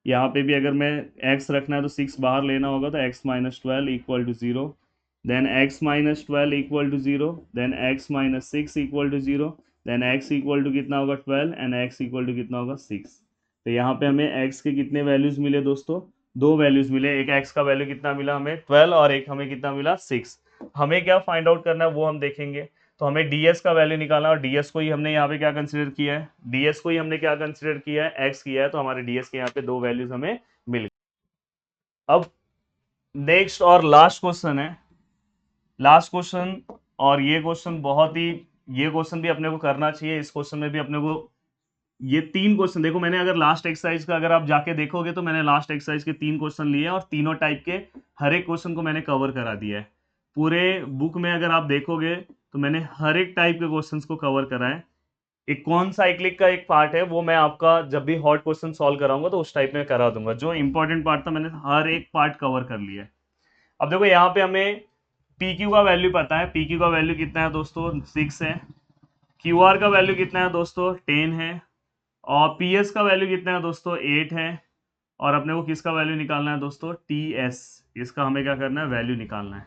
यहाँ पे भी अगर मैं x रखना है तो 6 बाहर लेना होगा, तो x minus 12 equal to 0। Then x minus 12 equal to 0, then x minus 6 equal to 0, then x equal to कितना होगा 12 एंड x इक्वल टू कितना होगा 6। तो यहाँ पे हमें x के कितने वैल्यूज मिले दोस्तों, दो वैल्यूज मिले। एक x का वैल्यू कितना मिला हमें 12, और एक हमें कितना मिला 6। हमें क्या फाइंड आउट करना है वो हम देखेंगे। तो हमें ds का वैल्यू निकालना, और ds को ही हमने यहाँ पे क्या कंसिडर किया है, ds को ही हमने क्या कंसिडर किया है, x किया है। तो हमारे ds के यहाँ पे दो वैल्यूज हमें मिल गई। अब नेक्स्ट और लास्ट क्वेश्चन है, लास्ट क्वेश्चन, और ये क्वेश्चन बहुत ही, ये क्वेश्चन भी अपने को करना चाहिए। इस क्वेश्चन में भी अपने को ये तीन क्वेश्चन देखो, मैंने अगर लास्ट एक्सरसाइज का अगर आप जाके देखोगे तो मैंने लास्ट एक्सरसाइज के 3 क्वेश्चन लिए और तीनों टाइप के हर एक क्वेश्चन को मैंने कवर करा दिया है। पूरे बुक में अगर आप देखोगे तो मैंने हर एक टाइप के क्वेश्चंस को कवर करा है। एक कौन साइक्लिक का एक पार्ट है वो मैं आपका जब भी हॉट क्वेश्चन सॉल्व कराऊंगा तो उस टाइप में करा दूंगा। जो इंपॉर्टेंट पार्ट था मैंने हर एक पार्ट कवर कर लिया है। अब देखो यहाँ पे हमें पी क्यू का वैल्यू पता है, पी क्यू का वैल्यू कितना है दोस्तों, 6 है। क्यू आर का वैल्यू कितना है दोस्तों, 10 है। और पी एस का वैल्यू कितना है दोस्तों, 8 है। और अपने को किसका वैल्यू निकालना है दोस्तों, टी एस, इसका हमें क्या करना है, वैल्यू निकालना है।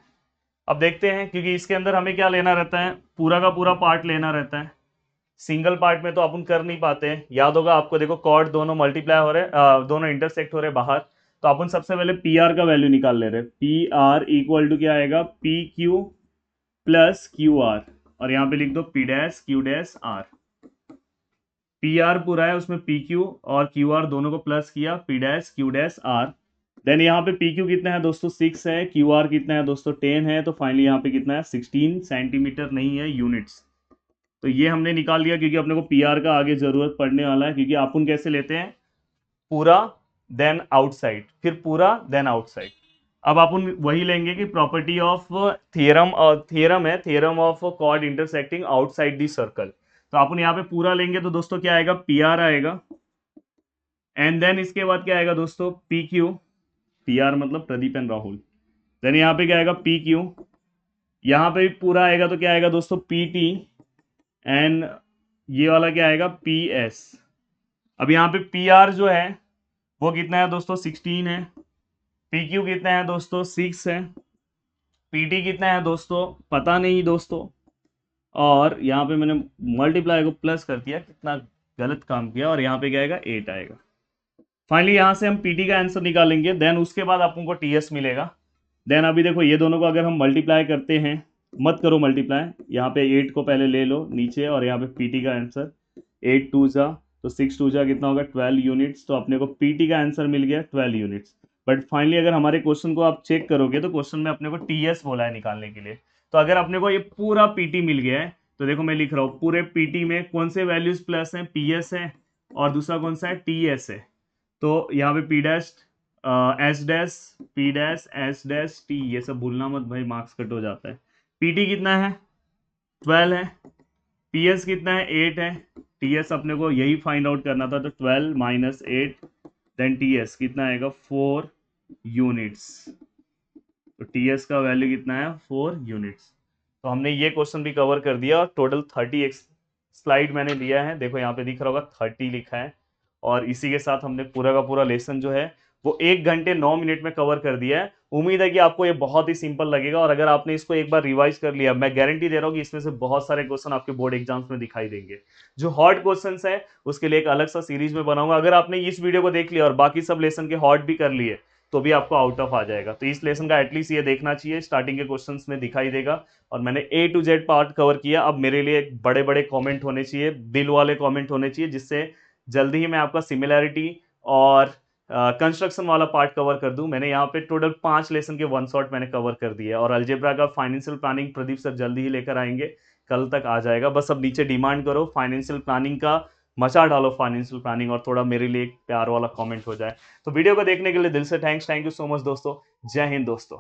अब देखते हैं, क्योंकि इसके अंदर हमें क्या लेना रहता है, पूरा का पूरा पार्ट लेना रहता है। सिंगल पार्ट में तो अपन कर नहीं पाते हैं। याद होगा आपको, देखो कॉर्ड दोनों मल्टीप्लाई हो रहे, दोनों इंटरसेक्ट हो रहे बाहर। तो अपन सबसे पहले पी आर का वैल्यू निकाल ले रहे। पी आर इक्वल टू क्या आएगा, P Q plus Q R, और यहाँ पे लिख दो P dash Q dash R. P R पूरा है, उसमें पी क्यू और क्यू आर दोनों को प्लस किया, P dash Q dash R. Then यहाँ पे पी क्यू कितना है दोस्तों, 6 है। क्यू आर कितना है दोस्तों, 10 है। तो फाइनली यहाँ पे कितना है, 16 सेंटीमीटर नहीं है, यूनिट्स। तो ये हमने निकाल लिया, क्योंकि अपने को पी आर का आगे जरूरत पड़ने वाला है। क्योंकि अपन कैसे लेते हैं, पूरा देन आउटसाइड, फिर पूरा देन आउटसाइड। अब अपन वही लेंगे कि प्रॉपर्टी ऑफ थियरम, और थियरम है theorem of chord intersecting outside the circle. तो अपन यहाँ पे पूरा लेंगे तो दोस्तों क्या आएगा, पी आर आएगा। एंड देन इसके बाद क्या आएगा दोस्तों, पी क्यू, पी आर मतलब प्रदीप एंड राहुल। देन यहाँ पे क्या आएगा, पी क्यू। यहाँ पे भी पूरा आएगा तो क्या आएगा दोस्तों, पी टी। एंड ये वाला क्या आएगा, पी एस। अब यहाँ पे पी आर जो है वो कितना है दोस्तों, 16 है। पी क्यू कितना है दोस्तों, 6 है। पी टी कितना है दोस्तों, पता नहीं दोस्तों। और यहाँ पे मैंने मल्टीप्लाई को प्लस कर दिया, कितना गलत काम किया, और यहाँ पे क्या आएगा, 8 आएगा। फाइनली यहाँ से हम पीटी का आंसर निकालेंगे। देन उसके बाद आपको टीएस मिलेगा। देन अभी देखो ये दोनों को अगर हम मल्टीप्लाई करते हैं, मत करो मल्टीप्लाई, यहाँ पे 8 को पहले ले लो नीचे, और यहाँ पे पीटी का आंसर 8 2 जा, तो 6 2 जा कितना होगा, 12 यूनिट्स। तो अपने को पीटी का आंसर मिल गया 12 यूनिट्स। बट फाइनली अगर हमारे क्वेश्चन को आप चेक करोगे तो क्वेश्चन में अपने को टीएस बोला है निकालने के लिए। तो अगर अपने को ये पूरा पीटी मिल गया है तो देखो मैं लिख रहा हूँ, पूरे पीटी में कौन से वैल्यूज प्लस हैं, पीएस है और दूसरा कौन सा है, टीएस है। तो यहाँ पे P dash S dash, P dash S dash T, ये सब भूलना मत भाई, मार्क्स कट हो जाता है। पीटी कितना है, 12 है। पीएस कितना है, 8 है। टीएस अपने को यही फाइंड आउट करना था, तो 12 माइनस 8, देन टीएस कितना आएगा, 4 यूनिट्स। तो टीएस का वैल्यू कितना है, 4 यूनिट्स। तो हमने ये क्वेश्चन भी कवर कर दिया, और टोटल 30 स्लाइड मैंने लिया है। देखो यहाँ पे दिख रहा होगा 30 लिखा है, और इसी के साथ हमने पूरा का पूरा लेसन जो है वो 1 घंटे 9 मिनट में कवर कर दिया है। उम्मीद है कि आपको ये बहुत ही सिंपल लगेगा, और अगर आपने इसको एक बार रिवाइज कर लिया, मैं गारंटी दे रहा हूँ कि इसमें से बहुत सारे क्वेश्चन आपके बोर्ड एग्जाम्स में दिखाई देंगे। जो हॉट क्वेश्चंस है उसके लिए एक अलग सा सीरीज में बनाऊंगा। अगर आपने इस वीडियो को देख लिया और बाकी सब लेसन के हॉट भी कर लिए, तो भी आपको आउट ऑफ आ जाएगा। तो इस लेसन का एटलीस्ट ये देखना चाहिए, स्टार्टिंग के क्वेश्चंस में दिखाई देगा। और मैंने ए टू जेड पार्ट कवर किया। अब मेरे लिए बड़े बड़े कमेंट होने चाहिए, बिल वाले कमेंट होने चाहिए, जिससे जल्दी ही मैं आपका सिमिलैरिटी और कंस्ट्रक्शन वाला पार्ट कवर कर दूं। मैंने यहाँ पे टोटल 5 लेसन के वन शॉट मैंने कवर कर दिया है। और अलजेब्रा का फाइनेंशियल प्लानिंग प्रदीप सर जल्दी ही लेकर आएंगे, कल तक आ जाएगा। बस अब नीचे डिमांड करो फाइनेंशियल प्लानिंग का, मचा डालो फाइनेंशियल प्लानिंग, और थोड़ा मेरे लिए एक प्यार वाला कमेंट हो जाए। तो वीडियो को देखने के लिए दिल से थैंक यू सो मच दोस्तों। जय हिंद दोस्तों।